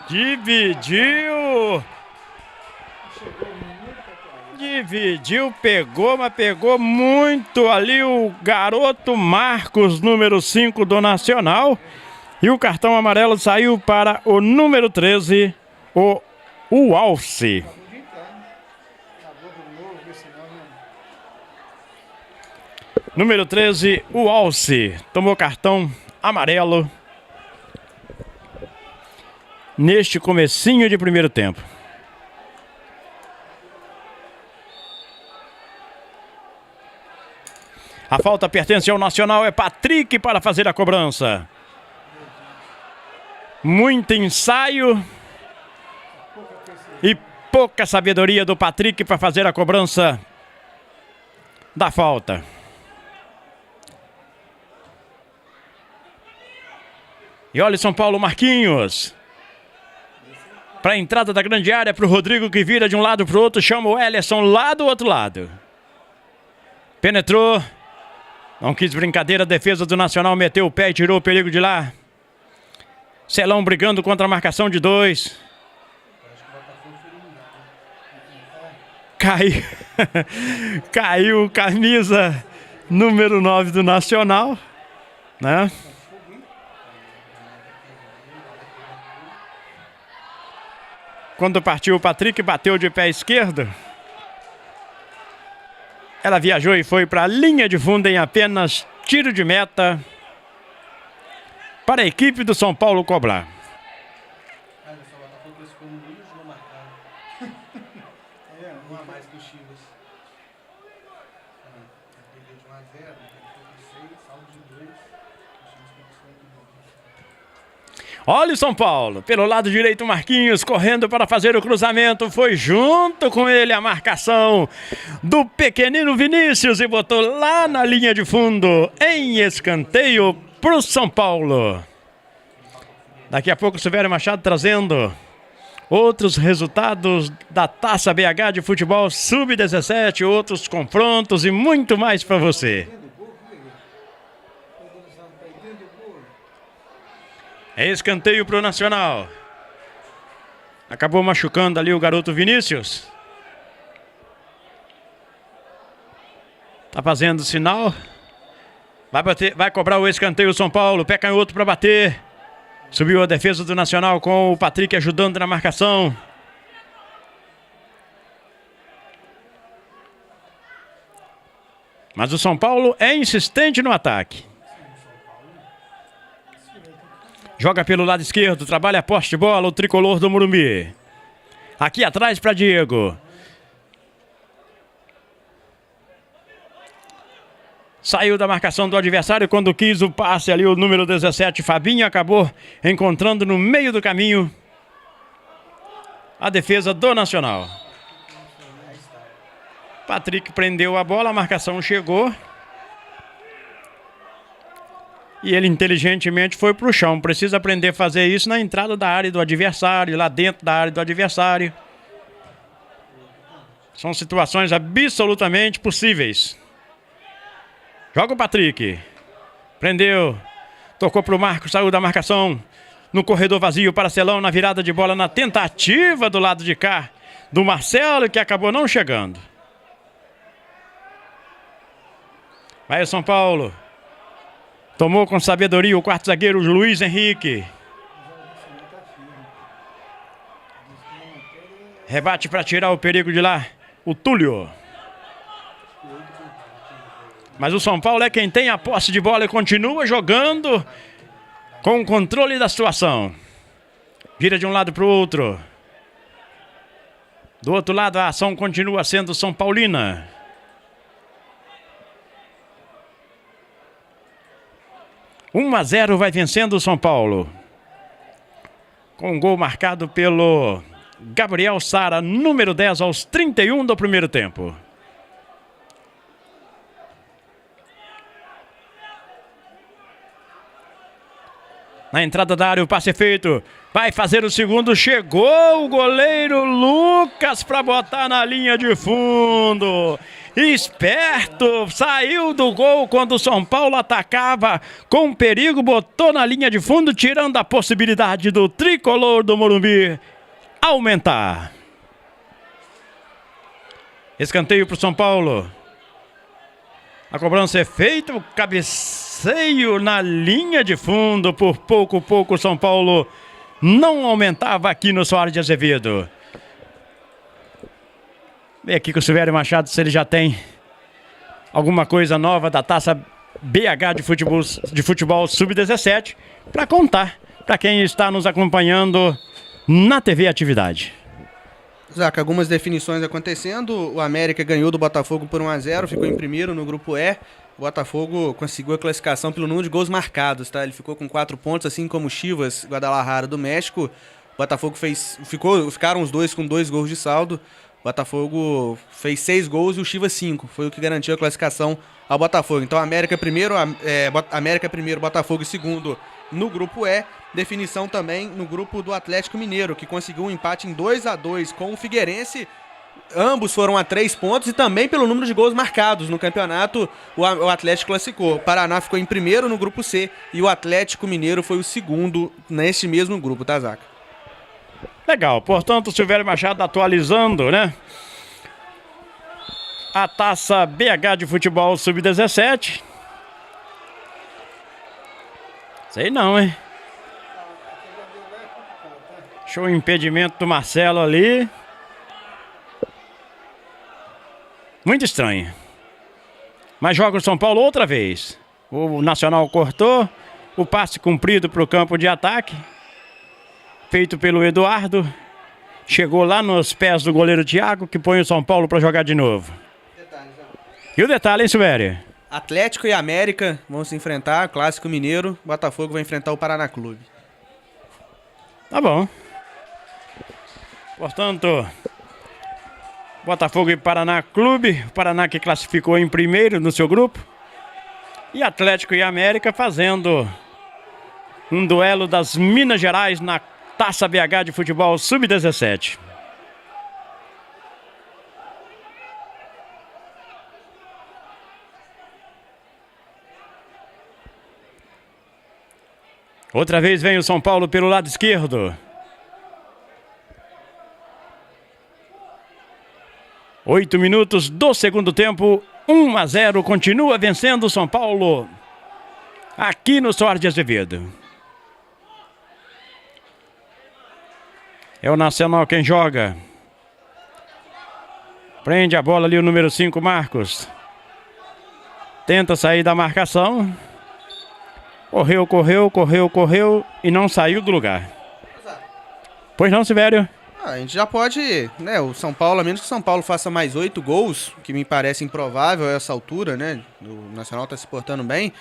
Dividiu. Dividiu, pegou, mas pegou muito ali o garoto Marcos, número 5 do Nacional. E o cartão amarelo saiu para o número 13, o Walse. Número 13, o Walse. Tomou cartão amarelo neste comecinho de primeiro tempo. A falta pertence ao Nacional, é Patrick para fazer a cobrança. Muito ensaio e pouca sabedoria do Patrick para fazer a cobrança da falta. E olha São Paulo, Marquinhos. Para a entrada da grande área, para o Rodrigo que vira de um lado para o outro, chama o Ellerson lá do outro lado. Penetrou. Não quis brincadeira, a defesa do Nacional meteu o pé e tirou o perigo de lá. Celão brigando contra a marcação de 2. Caiu camisa número 9 do Nacional, né? Quando partiu o Patrick, bateu de pé esquerdo. Ela viajou e foi para a linha de fundo em apenas tiro de meta para a equipe do São Paulo cobrar. Olha o São Paulo, pelo lado direito Marquinhos correndo para fazer o cruzamento, foi junto com ele a marcação do pequenino Vinícius e botou lá na linha de fundo em escanteio para o São Paulo. Daqui a pouco o Silvério Machado trazendo outros resultados da Taça BH de futebol sub-17, outros confrontos e muito mais para você. É escanteio para o Nacional. Acabou machucando ali o garoto Vinícius. Tá fazendo sinal. Vai bater, vai cobrar o escanteio São Paulo. Pé canhoto para bater. Subiu a defesa do Nacional com o Patrick ajudando na marcação. Mas o São Paulo é insistente no ataque. Joga pelo lado esquerdo, trabalha a poste de bola, o tricolor do Morumbi. Aqui atrás para Diego. Saiu da marcação do adversário quando quis o passe ali, o número 17, Fabinho, acabou encontrando no meio do caminho a defesa do Nacional. Patrick prendeu a bola, a marcação chegou. E ele inteligentemente foi para o chão. Precisa aprender a fazer isso na entrada da área do adversário, lá dentro da área do adversário. São situações absolutamente possíveis. Joga o Patrick. Prendeu. Tocou para o Marcos, saiu da marcação. No corredor vazio para Celão, na virada de bola, na tentativa do lado de cá do Marcelo, que acabou não chegando. Vai o São Paulo. Tomou com sabedoria o quarto zagueiro Luiz Henrique. Rebate para tirar o perigo de lá, o Túlio. Mas o São Paulo é quem tem a posse de bola e continua jogando com o controle da situação. Gira de um lado para o outro. Do outro lado a ação continua sendo São Paulina. 1-0 vai vencendo o São Paulo. Com um gol marcado pelo Gabriel Sara, número 10, aos 31 do primeiro tempo. Na entrada da área, o passe feito. Vai fazer o segundo. Chegou o goleiro Lucas para botar na linha de fundo. Esperto. Saiu do gol quando o São Paulo atacava com perigo. Botou na linha de fundo, tirando a possibilidade do tricolor do Morumbi aumentar. Escanteio para o São Paulo. A cobrança é feita. O cabeceio na linha de fundo. Por pouco o São Paulo não aumentava aqui no Soares de Azevedo. Vem aqui com o Silvério Machado se ele já tem alguma coisa nova da Taça BH de futebol Sub-17 para contar para quem está nos acompanhando na TV Atividade. Zaca, algumas definições acontecendo. O América ganhou do Botafogo por 1-0, ficou em primeiro no grupo E. O Botafogo conseguiu a classificação pelo número de gols marcados, tá? Ele ficou com 4 pontos, assim como o Chivas Guadalajara do México. O Botafogo ficaram os dois com 2 gols de saldo. O Botafogo fez 6 gols e o Chivas 5. Foi o que garantiu a classificação ao Botafogo. Então, América primeiro, Botafogo segundo no grupo E. Definição também no grupo do Atlético Mineiro, que conseguiu um empate em 2-2 com o Figueirense. Ambos foram a 3 pontos e também pelo número de gols marcados no campeonato, o Atlético classificou. O Paraná ficou em primeiro no grupo C e o Atlético Mineiro foi o segundo neste mesmo grupo, tá, Zaca? Legal, portanto, o Silvério Machado atualizando, né? A Taça BH de futebol Sub-17. Sei não, hein? Show o impedimento do Marcelo ali. Muito estranho. Mas joga o São Paulo outra vez. O Nacional cortou. O passe cumprido para o campo de ataque. Feito pelo Eduardo. Chegou lá nos pés do goleiro Thiago, que põe o São Paulo para jogar de novo. E o detalhe, hein, Silvério? Atlético e América vão se enfrentar, Clássico Mineiro. Botafogo vai enfrentar o Paraná Clube. Tá bom. Portanto, Botafogo e Paraná Clube. O Paraná que classificou em primeiro no seu grupo. E Atlético e América fazendo um duelo das Minas Gerais na Taça BH de futebol Sub-17. Outra vez vem o São Paulo pelo lado esquerdo. 8 minutos do segundo tempo, 1-0, continua vencendo o São Paulo aqui no Soares de Azevedo. É o Nacional quem joga. Prende a bola ali o número 5, Marcos. Tenta sair da marcação. Correu e não saiu do lugar. Pois não, Silvério? A gente já pode, né, o São Paulo, a menos que o São Paulo faça mais 8 gols, que me parece improvável a essa altura, né, o Nacional está se portando bem,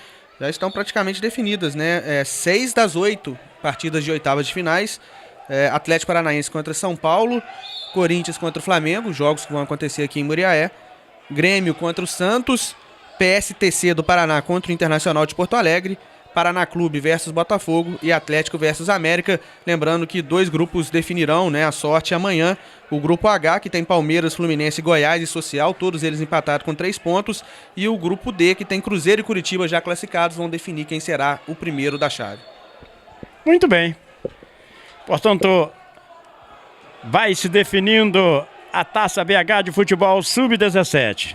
já estão praticamente definidas, né, 6 das 8 partidas de oitavas de finais, Atlético Paranaense contra São Paulo, Corinthians contra o Flamengo, jogos que vão acontecer aqui em Muriaé, Grêmio contra o Santos, PSTC do Paraná contra o Internacional de Porto Alegre, Paraná Clube versus Botafogo e Atlético versus América. Lembrando que 2 grupos definirão, né, a sorte amanhã. O grupo H, que tem Palmeiras, Fluminense, Goiás e Social, todos eles empatados com 3 pontos. E o grupo D, que tem Cruzeiro e Curitiba já classificados, vão definir quem será o primeiro da chave. Muito bem. Portanto, vai se definindo a Taça BH de futebol Sub-17.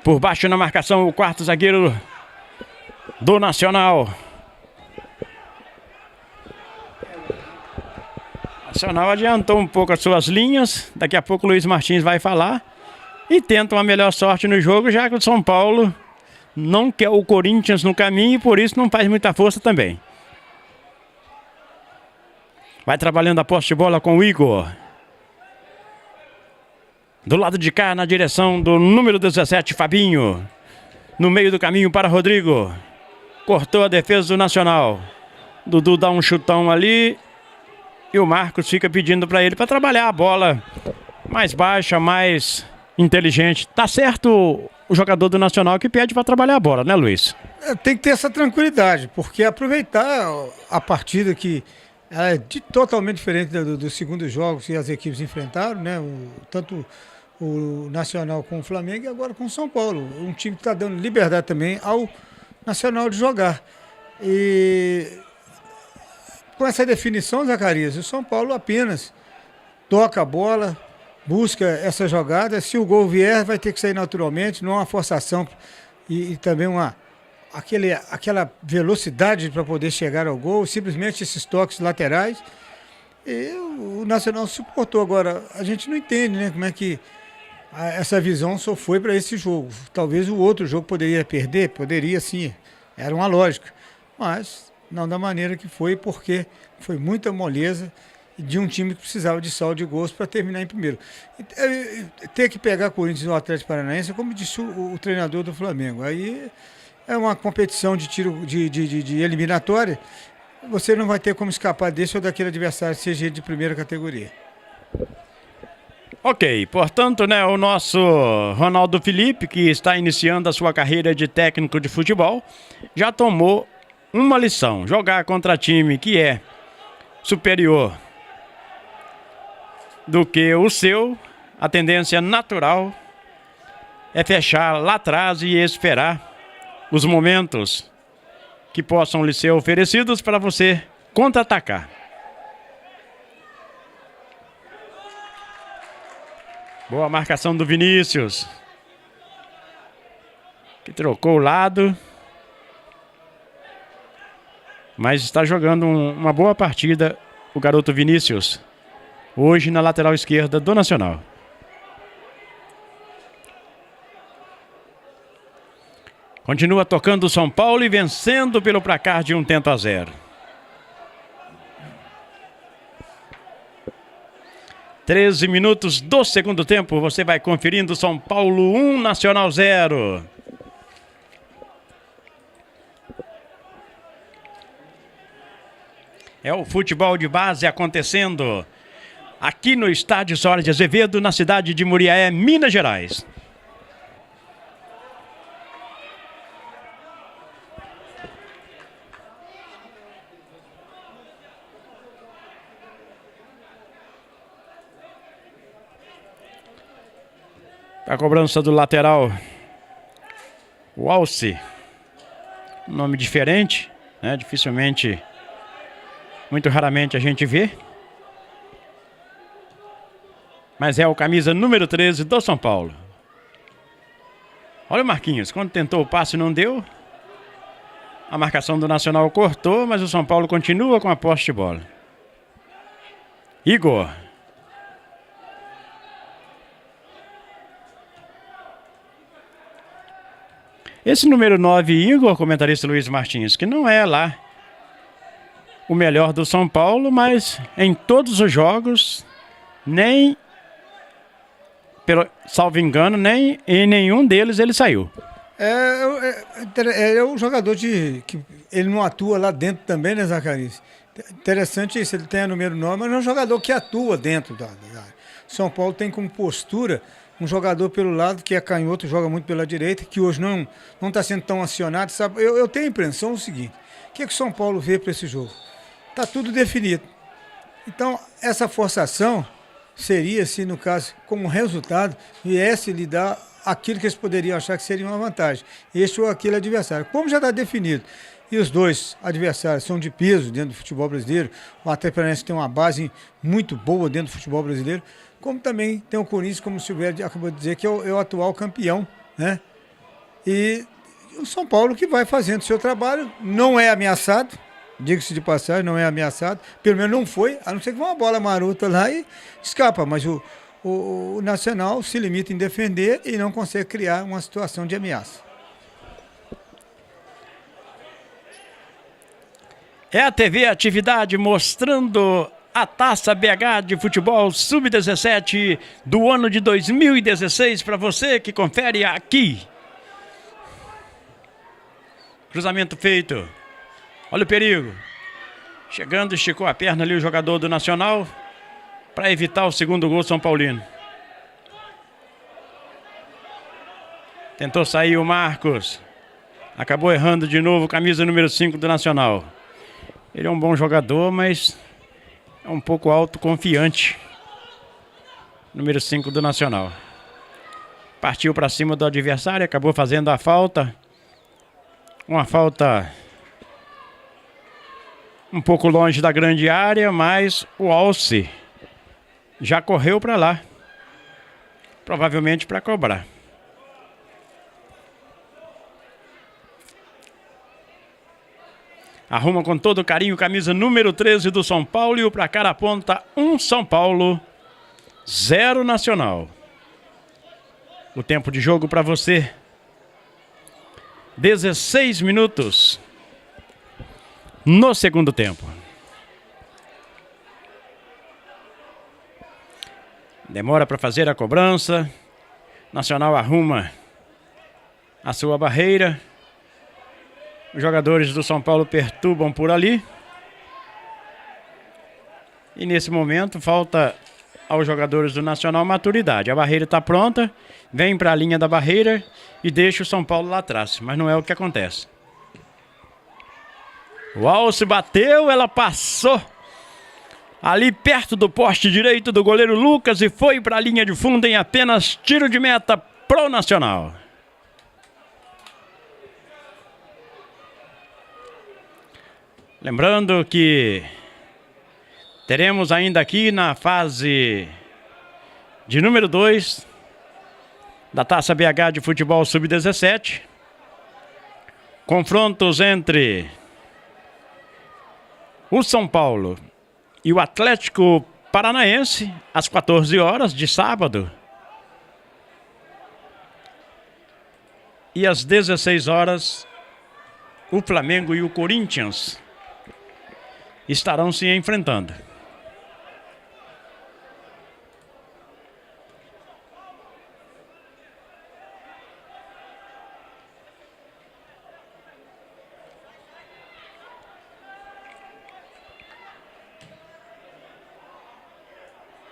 Por baixo na marcação, o quarto zagueiro do Nacional. Nacional adiantou um pouco as suas linhas. Daqui a pouco o Luiz Martins vai falar. E tenta uma melhor sorte no jogo, já que o São Paulo não quer o Corinthians no caminho e por isso não faz muita força também. Vai trabalhando a posse de bola com o Igor. Do lado de cá, na direção do número 17, Fabinho. No meio do caminho para Rodrigo. Cortou a defesa do Nacional. Dudu dá um chutão ali. E o Marcos fica pedindo para ele para trabalhar a bola mais baixa, mais inteligente. Tá certo o jogador do Nacional que pede para trabalhar a bola, né, Luiz? Tem que ter essa tranquilidade, porque aproveitar a partida que é totalmente diferente dos segundos jogos que as equipes enfrentaram, né? Tanto o Nacional com o Flamengo e agora com o São Paulo. Um time que está dando liberdade também ao Nacional de jogar. E com essa definição, Zacarias, o São Paulo apenas toca a bola, busca essa jogada. Se o gol vier, vai ter que sair naturalmente, não há uma forçação e também aquela velocidade para poder chegar ao gol, simplesmente esses toques laterais. E o Nacional suportou. Agora, a gente não entende, né, como é que essa visão só foi para esse jogo. Talvez o outro jogo poderia perder, poderia sim, era uma lógica, mas não da maneira que foi, porque foi muita moleza de um time que precisava de saldo de gols para terminar em primeiro. Ter que pegar Corinthians no Atlético Paranaense, como disse o treinador do Flamengo, aí é uma competição de tiro de eliminatória, você não vai ter como escapar desse ou daquele adversário, seja ele de primeira categoria. Ok, portanto, né, o nosso Ronaldo Felipe, que está iniciando a sua carreira de técnico de futebol, já tomou uma lição: jogar contra time que é superior do que o seu, a tendência natural é fechar lá atrás e esperar os momentos que possam lhe ser oferecidos para você contra-atacar. Boa marcação do Vinícius, que trocou o lado, mas está jogando uma boa partida o garoto Vinícius, hoje na lateral esquerda do Nacional. Continua tocando o São Paulo e vencendo pelo placar de 1-0. 13 minutos do segundo tempo, você vai conferindo São Paulo 1, Nacional 0. É o futebol de base acontecendo aqui no estádio Soares de Azevedo, na cidade de Muriaé, Minas Gerais. A cobrança do lateral, o Alce, um nome diferente, né? Dificilmente, muito raramente a gente vê. Mas é o camisa número 13 do São Paulo. Olha o Marquinhos, quando tentou o passe não deu. A marcação do Nacional cortou, mas o São Paulo continua com a posse de bola. Igor. Esse número 9, Igor, comentarista Luiz Martins, que não é lá o melhor do São Paulo, mas em todos os jogos, nem, salvo engano, nem em nenhum deles ele saiu. É um jogador que ele não atua lá dentro também, né, Zacarias? Interessante isso, ele tem a número 9, mas não é um jogador que atua dentro da área. São Paulo tem como postura um jogador pelo lado, que é canhoto, joga muito pela direita, que hoje não está sendo tão acionado. Sabe? Eu tenho a impressão seguinte: o que o São Paulo vê para esse jogo? Está tudo definido. Então, essa forçação seria, se no caso, como resultado, viesse lhe dar aquilo que eles poderiam achar que seria uma vantagem. Este ou aquele adversário. Como já está definido, e os dois adversários são de peso dentro do futebol brasileiro, o Atlético Paranaense tem uma base muito boa dentro do futebol brasileiro, como também tem o Corinthians, como o Silvério acabou de dizer, que é o atual campeão, né? E o São Paulo que vai fazendo o seu trabalho, não é ameaçado, diga-se de passagem, não é ameaçado, pelo menos não foi, a não ser que vá uma bola marota lá e escapa, mas o Nacional se limita em defender e não consegue criar uma situação de ameaça. É a TV Atividade mostrando a Taça BH de Futebol Sub-17 do ano de 2016 para você que confere aqui. Cruzamento feito. Olha o perigo. Chegando, esticou a perna ali o jogador do Nacional para evitar o segundo gol São Paulino. Tentou sair o Marcos. Acabou errando de novo, camisa número 5 do Nacional. Ele é um bom jogador, mas é um pouco autoconfiante. Número 5 do Nacional. Partiu para cima do adversário, acabou fazendo a falta. Uma falta um pouco longe da grande área, mas o Alce já correu para lá. provavelmente para cobrar. Arruma com todo carinho camisa número 13 do São Paulo e o placar aponta 1 São Paulo, 0 Nacional. O tempo de jogo para você, 16 minutos no segundo tempo. Demora para fazer a cobrança. Nacional arruma a sua barreira. Os jogadores do São Paulo perturbam por ali. E nesse momento falta aos jogadores do Nacional maturidade. A barreira está pronta, vem para a linha da barreira e deixa o São Paulo lá atrás. Mas não é o que acontece. O Alce bateu, ela passou ali perto do poste direito do goleiro Lucas e foi para a linha de fundo em apenas tiro de meta pro Nacional. Lembrando que teremos ainda aqui na fase de número 2 da Taça BH de Futebol Sub-17 confrontos entre o São Paulo e o Atlético Paranaense às 14 horas de sábado. E às 16 horas o Flamengo e o Corinthians estarão se enfrentando.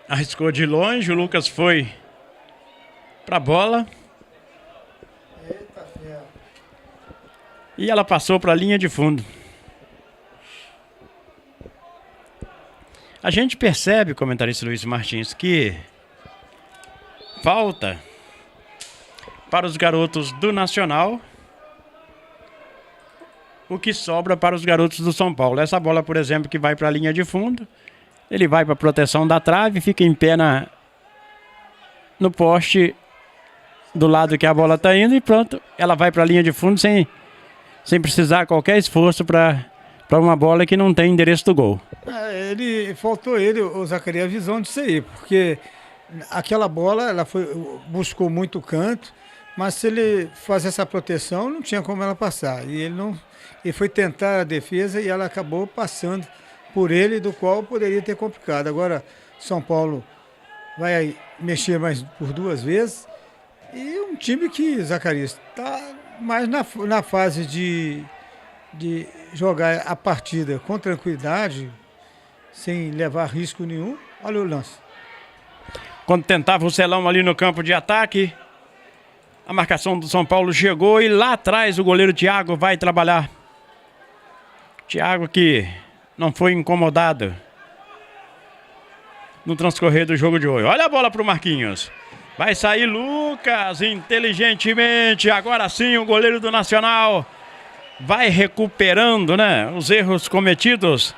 Arriscou de longe, o Lucas foi para a bola. E ela passou para a linha de fundo. A gente percebe, comentarista Luiz Martins, que falta para os garotos do Nacional o que sobra para os garotos do São Paulo. Essa bola, por exemplo, que vai para a linha de fundo, ele vai para a proteção da trave, fica em pé no poste do lado que a bola está indo e pronto, ela vai para a linha de fundo sem precisar qualquer esforço para uma bola que não tem endereço do gol. Faltou o Zacarias, a visão disso aí, porque aquela bola, buscou muito canto, mas se ele fazer essa proteção, não tinha como ela passar. E ele foi tentar a defesa e ela acabou passando por ele, do qual poderia ter complicado. Agora, São Paulo vai mexer mais por 2 vezes. E um time que, Zacarias, está mais na fase de jogar a partida com tranquilidade, sem levar risco nenhum. Olha o lance. Quando tentava o Celão ali no campo de ataque, a marcação do São Paulo chegou e lá atrás o goleiro Thiago vai trabalhar. Thiago que não foi incomodado no transcorrer do jogo de hoje. Olha a bola para o Marquinhos. Vai sair Lucas inteligentemente. Agora sim o goleiro do Nacional vai recuperando, né, os erros cometidos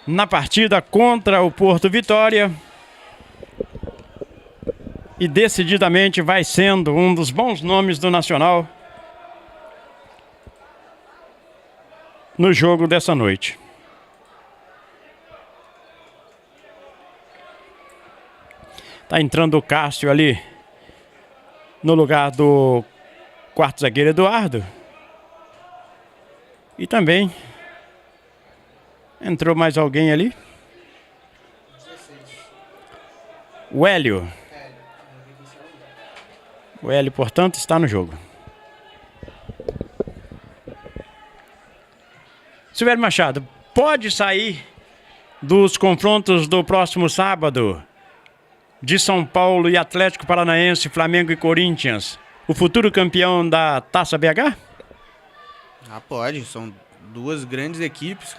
na partida contra o Porto Vitória. E decididamente vai sendo um dos bons nomes do Nacional no jogo dessa noite. Tá entrando o Cássio ali no lugar do quarto zagueiro Eduardo. E também entrou mais alguém ali. O Hélio. O Hélio, portanto, está no jogo. Silvério Machado, pode sair dos confrontos do próximo sábado de São Paulo e Atlético Paranaense, Flamengo e Corinthians, o futuro campeão da Taça BH? Pode, são 2 grandes equipes.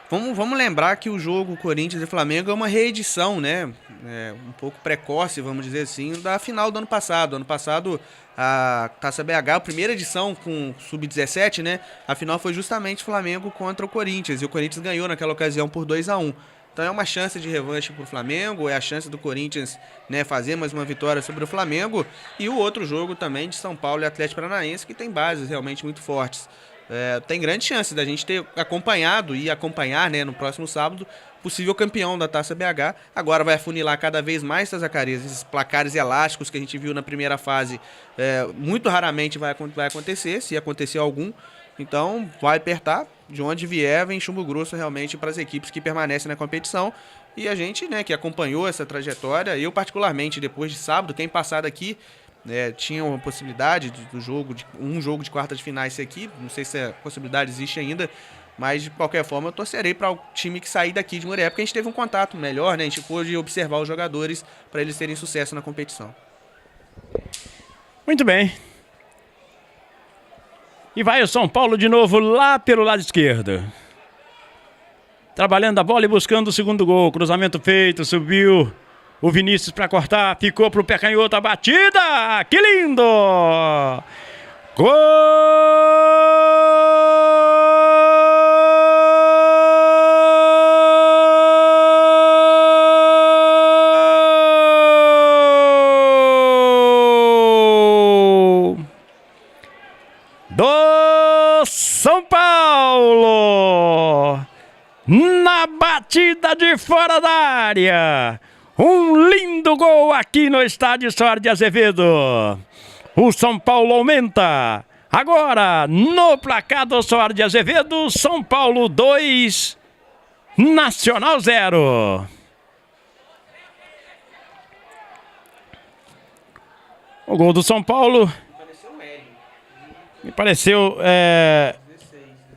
Vamos lembrar que o jogo Corinthians e Flamengo é uma reedição, né? Um pouco precoce, vamos dizer assim, da final do ano passado. Ano passado, a Taça BH, a primeira edição com Sub-17, né? A final foi justamente Flamengo contra o Corinthians, e o Corinthians ganhou naquela ocasião por 2-1. Então é uma chance de revanche para o Flamengo, é a chance do Corinthians, né, fazer mais uma vitória sobre o Flamengo, e o outro jogo também de São Paulo e Atlético Paranaense, que tem bases realmente muito fortes. Tem grande chance da gente ter acompanhado e acompanhar, né, no próximo sábado, possível campeão da Taça BH. Agora vai afunilar cada vez mais, Zacarias, esses placares elásticos que a gente viu na primeira fase, muito raramente vai acontecer, se acontecer algum. Então vai apertar, de onde vier vem chumbo grosso realmente para as equipes que permanecem na competição. E a gente, né, que acompanhou essa trajetória, eu particularmente, depois de sábado, quem passar daqui, tinha uma possibilidade do jogo, um jogo de quartas de finais ser aqui, não sei se a possibilidade existe ainda, mas de qualquer forma eu torcerei para o time que sair daqui de Murié, porque a gente teve um contato melhor, né, a gente pôde observar os jogadores para eles terem sucesso na competição. Muito bem. E vai o São Paulo de novo lá pelo lado esquerdo. Trabalhando a bola e buscando o segundo gol. Cruzamento feito, subiu o Vinícius para cortar, ficou pro pé canhoto a batida. Que lindo! Gol! Do São Paulo, na batida de fora da área, um lindo gol aqui no estádio Soares de Azevedo. O São Paulo aumenta, agora no placar do Soares de Azevedo, São Paulo 2, Nacional 0. O gol do São Paulo me pareceu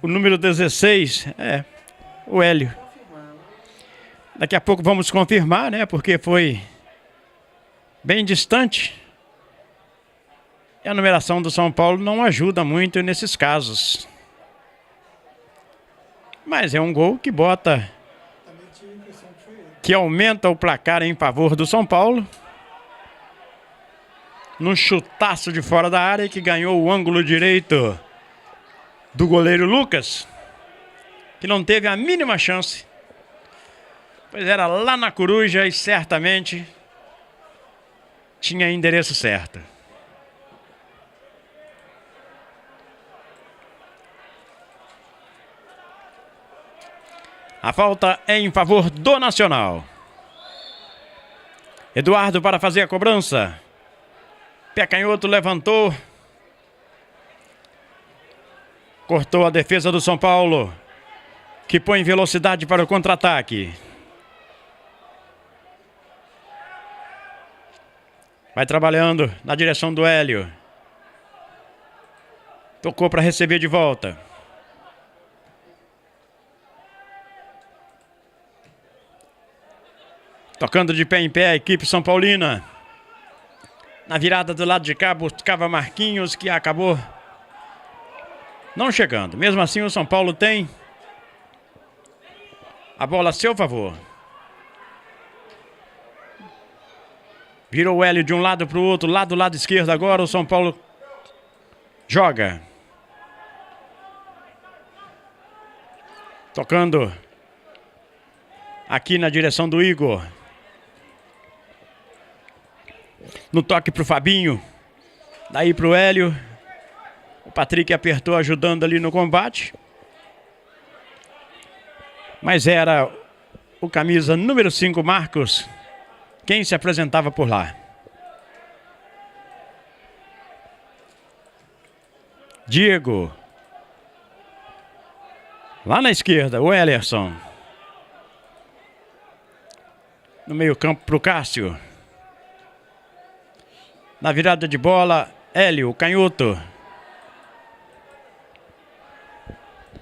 o número 16, o Hélio. Daqui a pouco vamos confirmar, né? Porque foi bem distante. E a numeração do São Paulo não ajuda muito nesses casos. Mas é um gol que bota, que aumenta o placar em favor do São Paulo. Num chutaço de fora da área que ganhou o ângulo direito do goleiro Lucas, que não teve a mínima chance, pois era lá na Coruja e certamente tinha endereço certo. A falta é em favor do Nacional. Eduardo para fazer a cobrança. Pé canhoto levantou. Cortou a defesa do São Paulo, que põe velocidade para o contra-ataque. Vai trabalhando na direção do Hélio. Tocou para receber de volta. Tocando de pé em pé a equipe São Paulina. Na virada do lado de cá, buscava Marquinhos, que acabou não chegando. Mesmo assim, o São Paulo tem a bola a seu favor. Virou o Hélio de um lado para o outro, lá do lado esquerdo agora. O São Paulo joga. Tocando aqui na direção do Igor. No toque para o Fabinho. Daí para o Hélio. O Patrick apertou, ajudando ali no combate. Mas era o camisa número 5, Marcos, quem se apresentava por lá. Diego. Lá na esquerda, o Ellerson. No meio campo para o Cássio. Na virada de bola, Hélio, canhoto.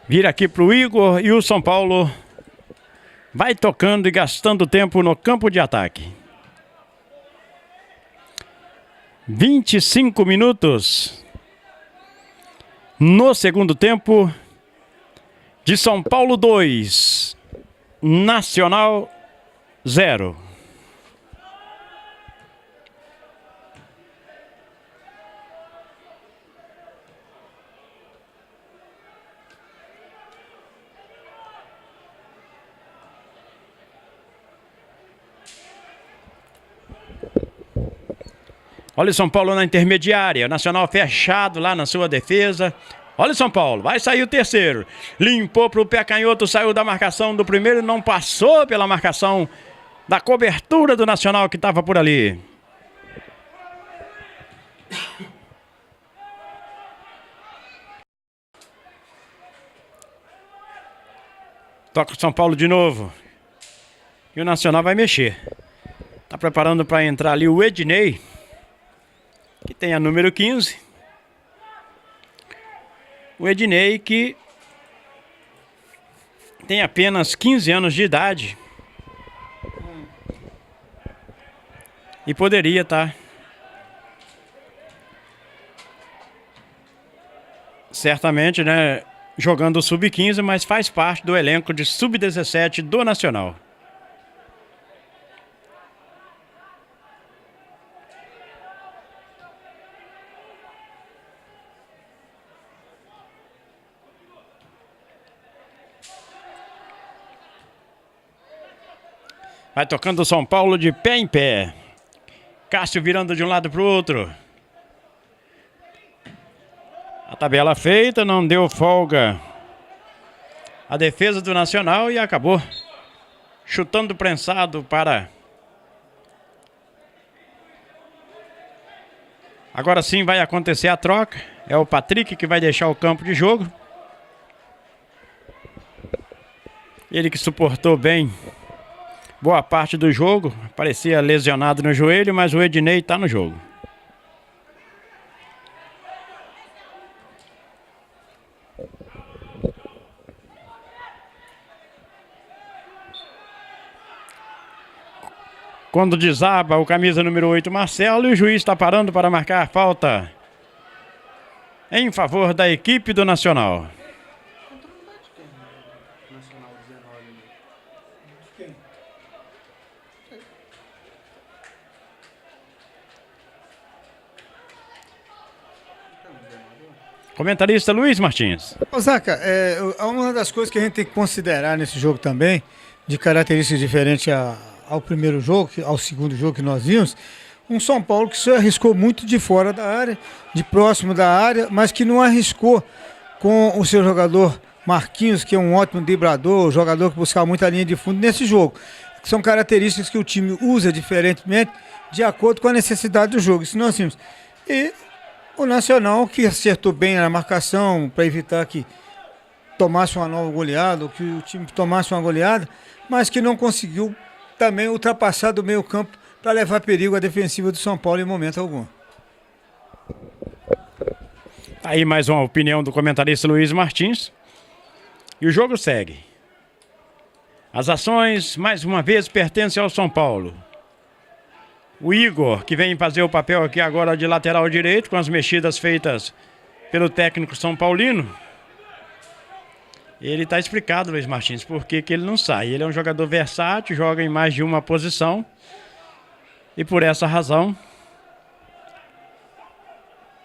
Vira aqui para o Igor e o São Paulo vai tocando e gastando tempo no campo de ataque. 25 minutos no segundo tempo. De São Paulo 2, Nacional 0. Olha o São Paulo na intermediária. Nacional fechado lá na sua defesa. Olha o São Paulo, vai sair o terceiro. Limpou para o pé canhoto, saiu da marcação do primeiro, não passou pela marcação da cobertura do Nacional que estava por ali. Toca o São Paulo de novo. E o Nacional vai mexer. Tá preparando para entrar ali o Ednei, que tem a número 15. O Ednei, que tem apenas 15 anos de idade. E poderia estar certamente, né, jogando o Sub-15, mas faz parte do elenco de Sub-17 do Nacional. Vai tocando o São Paulo de pé em pé. Cássio virando de um lado para o outro. A tabela feita, não deu folga a defesa do Nacional e acabou chutando prensado para... Agora sim vai acontecer a troca. É o Patrick que vai deixar o campo de jogo. Ele que suportou bem boa parte do jogo. Parecia lesionado no joelho, mas o Ednei está no jogo. Quando desaba o camisa número 8, Marcelo, e o juiz está parando para marcar falta em favor da equipe do Nacional. Comentarista Luiz Martins. Ô Zaca, uma das coisas que a gente tem que considerar nesse jogo também, de características diferentes ao primeiro jogo, ao segundo jogo que nós vimos, um São Paulo que se arriscou muito de fora da área, de próximo da área, mas que não arriscou com o seu jogador Marquinhos, que é um ótimo driblador, jogador que buscava muita linha de fundo nesse jogo. São características que o time usa diferentemente de acordo com a necessidade do jogo. Isso nós vimos. E o Nacional, que acertou bem na marcação para evitar que tomasse uma nova goleada, ou que o time tomasse uma goleada, mas que não conseguiu também ultrapassar do meio campo para levar perigo à defensiva do São Paulo em momento algum. Aí mais uma opinião do comentarista Luiz Martins. E o jogo segue. As ações, mais uma vez, pertencem ao São Paulo. O Igor, que vem fazer o papel aqui agora de lateral direito, com as mexidas feitas pelo técnico São Paulino. Ele está explicado, Luiz Martins, por que ele não sai. Ele é um jogador versátil, joga em mais de uma posição. E por essa razão,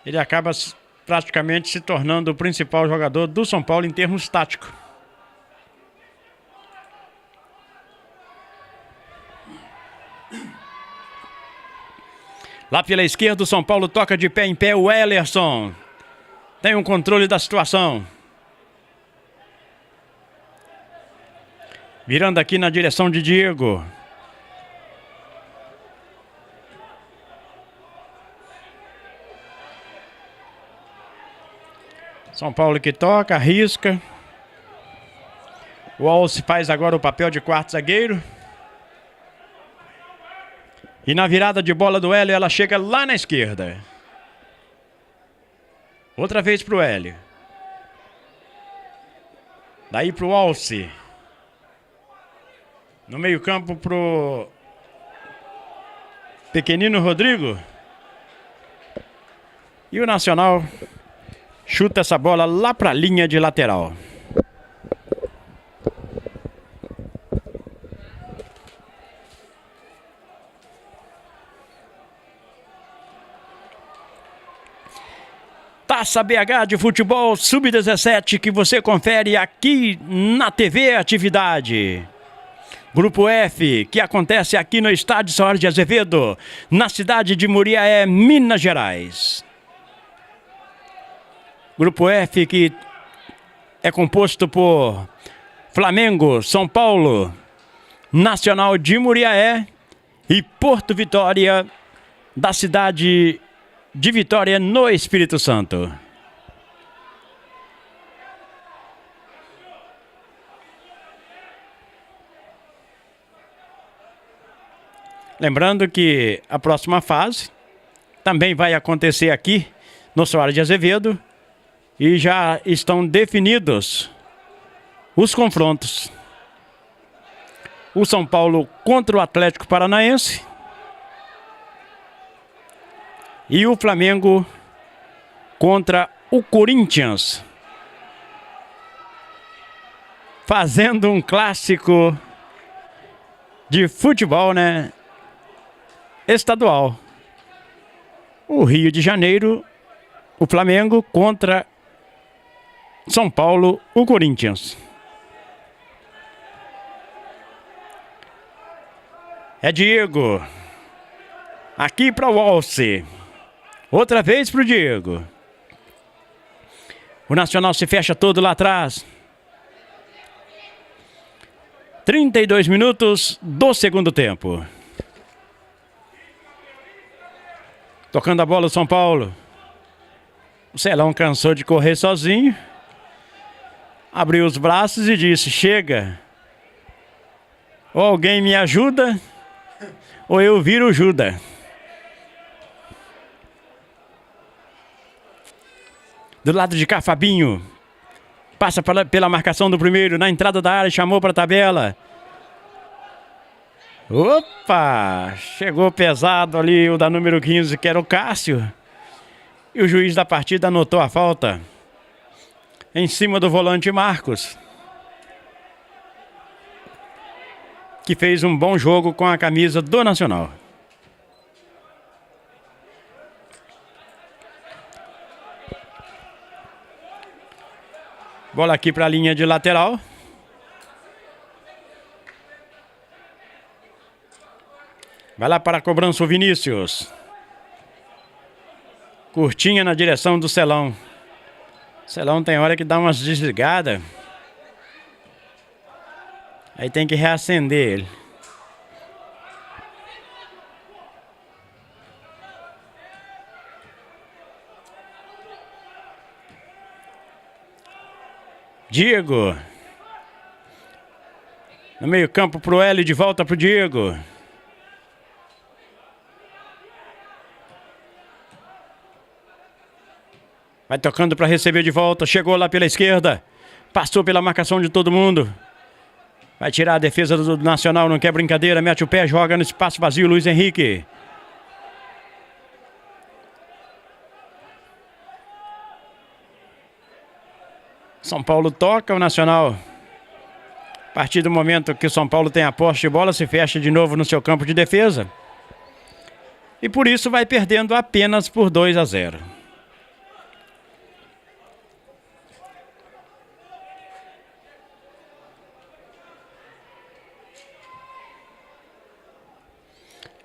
ele acaba praticamente se tornando o principal jogador do São Paulo em termos táticos. Lá pela esquerda, o São Paulo toca de pé em pé o Ellerson. Tem um controle da situação. Virando aqui na direção de Diego. São Paulo que toca, arrisca. O Alce faz agora o papel de quarto zagueiro. E na virada de bola do Hélio, ela chega lá na esquerda. Outra vez para o Hélio. Daí para o Alce. No meio campo para o pequenino Rodrigo. E o Nacional chuta essa bola lá para a linha de lateral. Taça BH de futebol sub-17 que você confere aqui na TV Atividade. Grupo F, que acontece aqui no Estádio Soares de Azevedo, na cidade de Muriaé, Minas Gerais. Grupo F, que é composto por Flamengo, São Paulo, Nacional de Muriaé e Porto Vitória, da cidade de Vitória, no Espírito Santo. Lembrando que a próxima fase também vai acontecer aqui no Soares de Azevedo e já estão definidos os confrontos. O São Paulo contra o Atlético Paranaense e o Flamengo contra o Corinthians, fazendo um clássico de futebol, né? Estadual. O Rio de Janeiro, o Flamengo contra São Paulo, o Corinthians. É Diego. Aqui para o Walse. Outra vez para o Diego. O Nacional se fecha todo lá atrás. 32 minutos do segundo tempo. Tocando a bola o São Paulo. O Celão cansou de correr sozinho. Abriu os braços e disse: chega. Ou alguém me ajuda, ou eu viro Judas. Do lado de cá, Fabinho. Passa pela marcação do primeiro. Na entrada da área, chamou para a tabela. Opa! Chegou pesado ali o da número 15, que era o Cássio. E o juiz da partida anotou a falta em cima do volante Marcos, que fez um bom jogo com a camisa do Nacional. Bola aqui para a linha de lateral. Vai lá para a cobrança o Vinícius. Curtinha na direção do Celão. O Celão tem hora que dá umas desligadas. Aí tem que reacender ele. Diego. No meio campo pro Hélio, de volta pro Diego. Vai tocando para receber de volta. Chegou lá pela esquerda. Passou pela marcação de todo mundo. Vai tirar a defesa do Nacional. Não quer brincadeira. Mete o pé, joga no espaço vazio. Luiz Henrique. São Paulo toca o Nacional. A partir do momento que o São Paulo tem a posse de bola, se fecha de novo no seu campo de defesa. E por isso vai perdendo apenas por 2-0.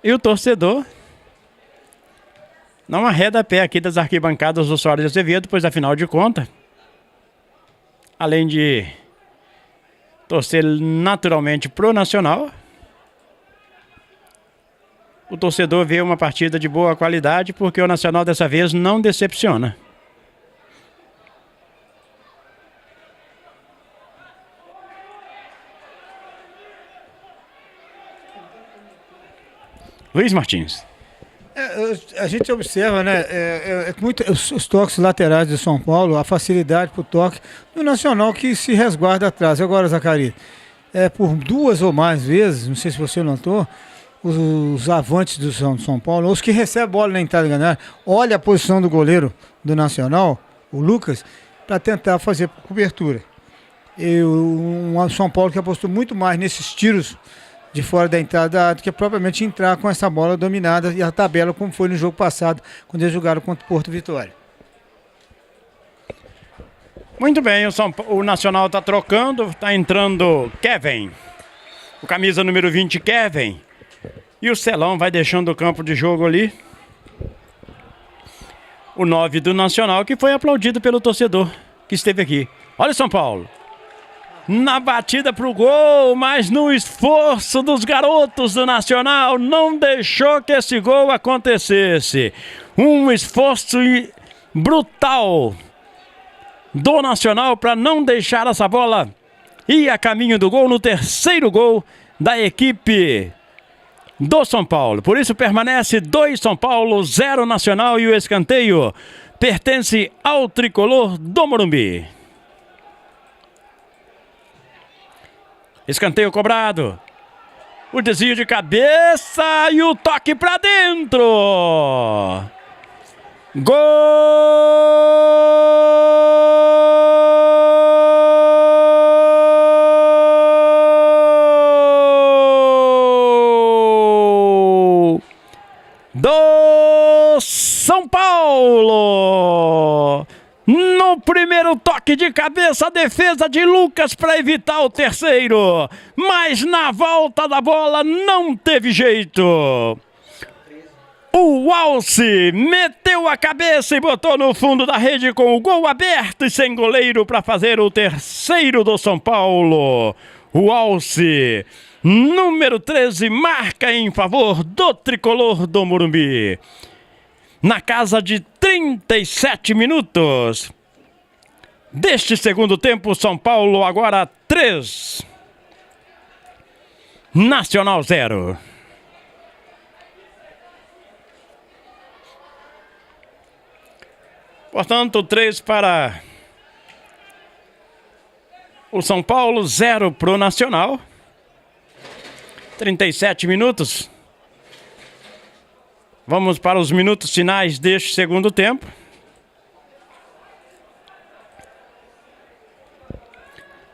E o torcedor não arreda pé aqui das arquibancadas do Soares de Azevedo, pois afinal de contas, além de torcer naturalmente pro Nacional, o torcedor vê uma partida de boa qualidade, porque o Nacional dessa vez não decepciona. Luiz Martins. A gente observa, né, muito os toques laterais de São Paulo, a facilidade para o toque do Nacional, que se resguarda atrás. Agora, Zacarias, por 2 ou mais vezes, não sei se você notou, os avantes do São Paulo, os que recebem a bola na entrada da área, olha a posição do goleiro do Nacional, o Lucas, para tentar fazer cobertura. E o São Paulo que apostou muito mais nesses tiros de fora da entrada do que propriamente entrar com essa bola dominada e a tabela, como foi no jogo passado, quando eles jogaram contra o Porto Vitória. Muito bem, o Nacional está trocando, está entrando Kevin. O camisa número 20, Kevin. E o Celão vai deixando o campo de jogo ali. O 9 do Nacional, que foi aplaudido pelo torcedor que esteve aqui. Olha o São Paulo. Na batida pro gol, mas no esforço dos garotos do Nacional, não deixou que esse gol acontecesse. Um esforço brutal do Nacional para não deixar essa bola ir a caminho do gol no terceiro gol da equipe do São Paulo. Por isso permanece 2 São Paulo, 0 Nacional e o escanteio pertence ao tricolor do Morumbi. Escanteio cobrado. O desvio de cabeça e o toque para dentro. Gol do São Paulo. No primeiro toque de cabeça, a defesa de Lucas para evitar o terceiro. Mas na volta da bola não teve jeito. O Walsi meteu a cabeça e botou no fundo da rede com o gol aberto e sem goleiro para fazer o terceiro do São Paulo. O Walsi, número 13, marca em favor do tricolor do Morumbi. Na casa de 37 minutos deste segundo tempo, São Paulo agora 3, Nacional 0. Portanto, 3 para o São Paulo, 0 para o Nacional. 37 minutos. Vamos para os minutos finais deste segundo tempo.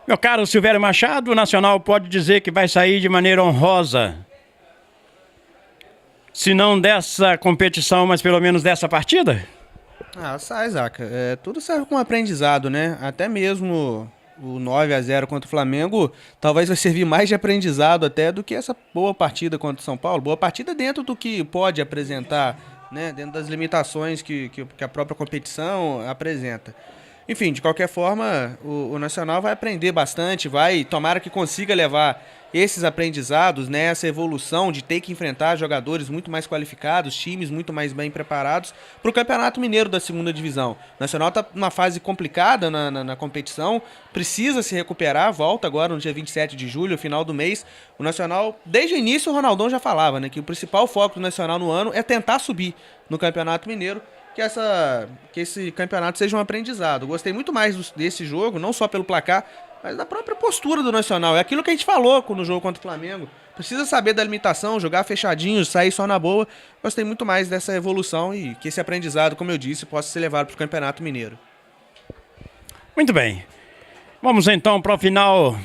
Meu caro Silvério Machado, o Nacional pode dizer que vai sair de maneira honrosa. Se não dessa competição, mas pelo menos dessa partida? Sai, Zaca. Tudo serve como aprendizado, né? Até mesmo o 9-0 contra o Flamengo talvez vai servir mais de aprendizado até do que essa boa partida contra o São Paulo. Boa partida dentro do que pode apresentar, né? Dentro das limitações que a própria competição apresenta. Enfim, de qualquer forma, o Nacional vai aprender bastante, tomara que consiga levar esses aprendizados, né, essa evolução de ter que enfrentar jogadores muito mais qualificados, times muito mais bem preparados para o Campeonato Mineiro da segunda divisão. O Nacional está numa fase complicada na competição, precisa se recuperar, volta agora no dia 27 de julho, final do mês. O Nacional, desde o início, o Ronaldão já falava, né, que o principal foco do Nacional no ano é tentar subir no Campeonato Mineiro, que esse campeonato seja um aprendizado. Gostei muito mais desse jogo, não só pelo placar, mas da própria postura do Nacional. É aquilo que a gente falou no jogo contra o Flamengo. Precisa saber da limitação, jogar fechadinho, sair só na boa. Gostei muito mais dessa evolução e que esse aprendizado, como eu disse, possa ser levado para o Campeonato Mineiro. Muito bem. Vamos então para o final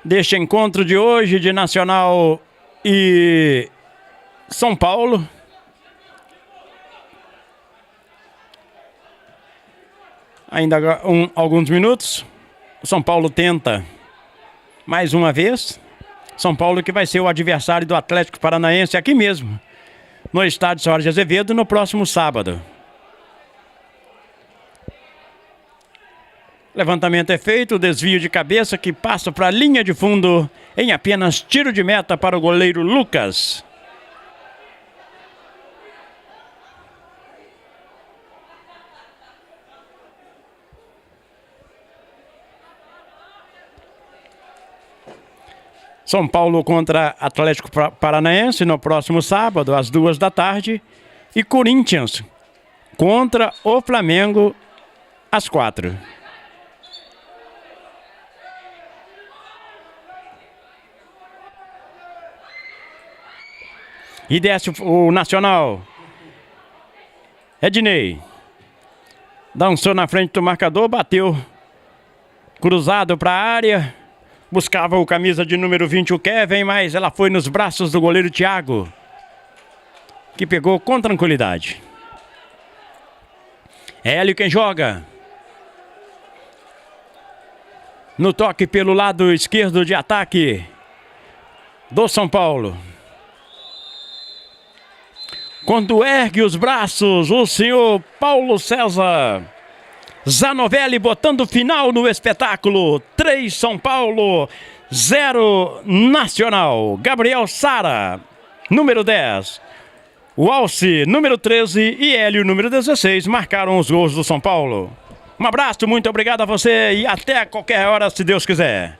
deste encontro de hoje de Nacional e São Paulo. Ainda alguns minutos. O São Paulo tenta mais uma vez. São Paulo que vai ser o adversário do Atlético Paranaense aqui mesmo, no estádio Soares de Azevedo, no próximo sábado. Levantamento é feito, desvio de cabeça que passa para a linha de fundo em apenas tiro de meta para o goleiro Lucas. São Paulo contra Atlético Paranaense no próximo sábado, às 14h. E Corinthians contra o Flamengo, às 4h. E desce o Nacional. Ednei. Dançou na frente do marcador, bateu cruzado para a área. Buscava o camisa de número 20, o Kevin, mas ela foi nos braços do goleiro Thiago, que pegou com tranquilidade. É Hélio quem joga. No toque pelo lado esquerdo de ataque do São Paulo. Quando ergue os braços, o senhor Paulo César Zanovelli botando final no espetáculo. 3 São Paulo, 0 Nacional. Gabriel Sara, número 10. O Alce, número 13 e Hélio, número 16, marcaram os gols do São Paulo. Um abraço, muito obrigado a você e até qualquer hora, se Deus quiser.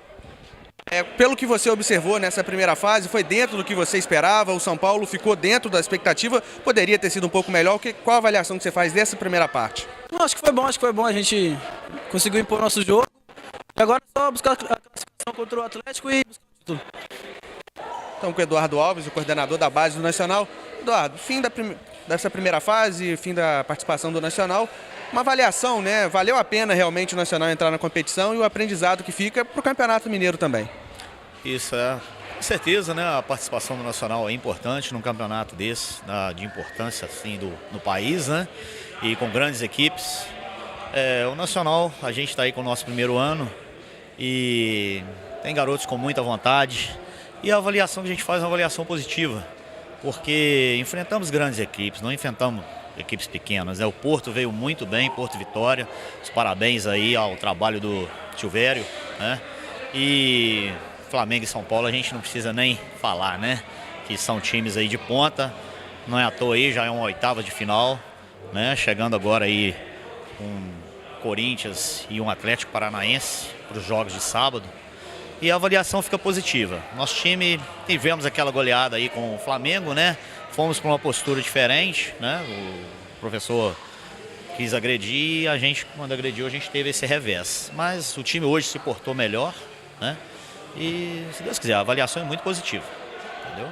Pelo que você observou nessa primeira fase, foi dentro do que você esperava? O São Paulo ficou dentro da expectativa? Poderia ter sido um pouco melhor? Qual a avaliação que você faz dessa primeira parte? Não, acho que foi bom. A gente conseguiu impor nosso jogo. E agora é só buscar a classificação contra o Atlético e buscar o título. Então, com o Eduardo Alves, o coordenador da base do Nacional. Eduardo, fim dessa primeira fase, fim da participação do Nacional. Uma avaliação, né? Valeu a pena realmente o Nacional entrar na competição e o aprendizado que fica para o Campeonato Mineiro também. Isso, com certeza, né? A participação do Nacional é importante num campeonato desse, de importância assim, no país, né? E com grandes equipes. O Nacional, a gente está aí com o nosso primeiro ano e tem garotos com muita vontade. E a avaliação que a gente faz é uma avaliação positiva, porque enfrentamos grandes equipes, não enfrentamos equipes pequenas, né? O Porto veio muito bem, Porto Vitória, os parabéns aí ao trabalho do Silvério, né? E Flamengo e São Paulo a gente não precisa nem falar, né? Que são times aí de ponta, não é à toa aí, já é uma oitava de final, né? Chegando agora aí um Corinthians e um Atlético Paranaense para os jogos de sábado. E a avaliação fica positiva. Nosso time, tivemos aquela goleada aí com o Flamengo, né? Fomos para uma postura diferente, né? O professor quis agredir e a gente, quando agrediu, a gente teve esse revés. Mas o time hoje se portou melhor, né? E, se Deus quiser, a avaliação é muito positiva, entendeu?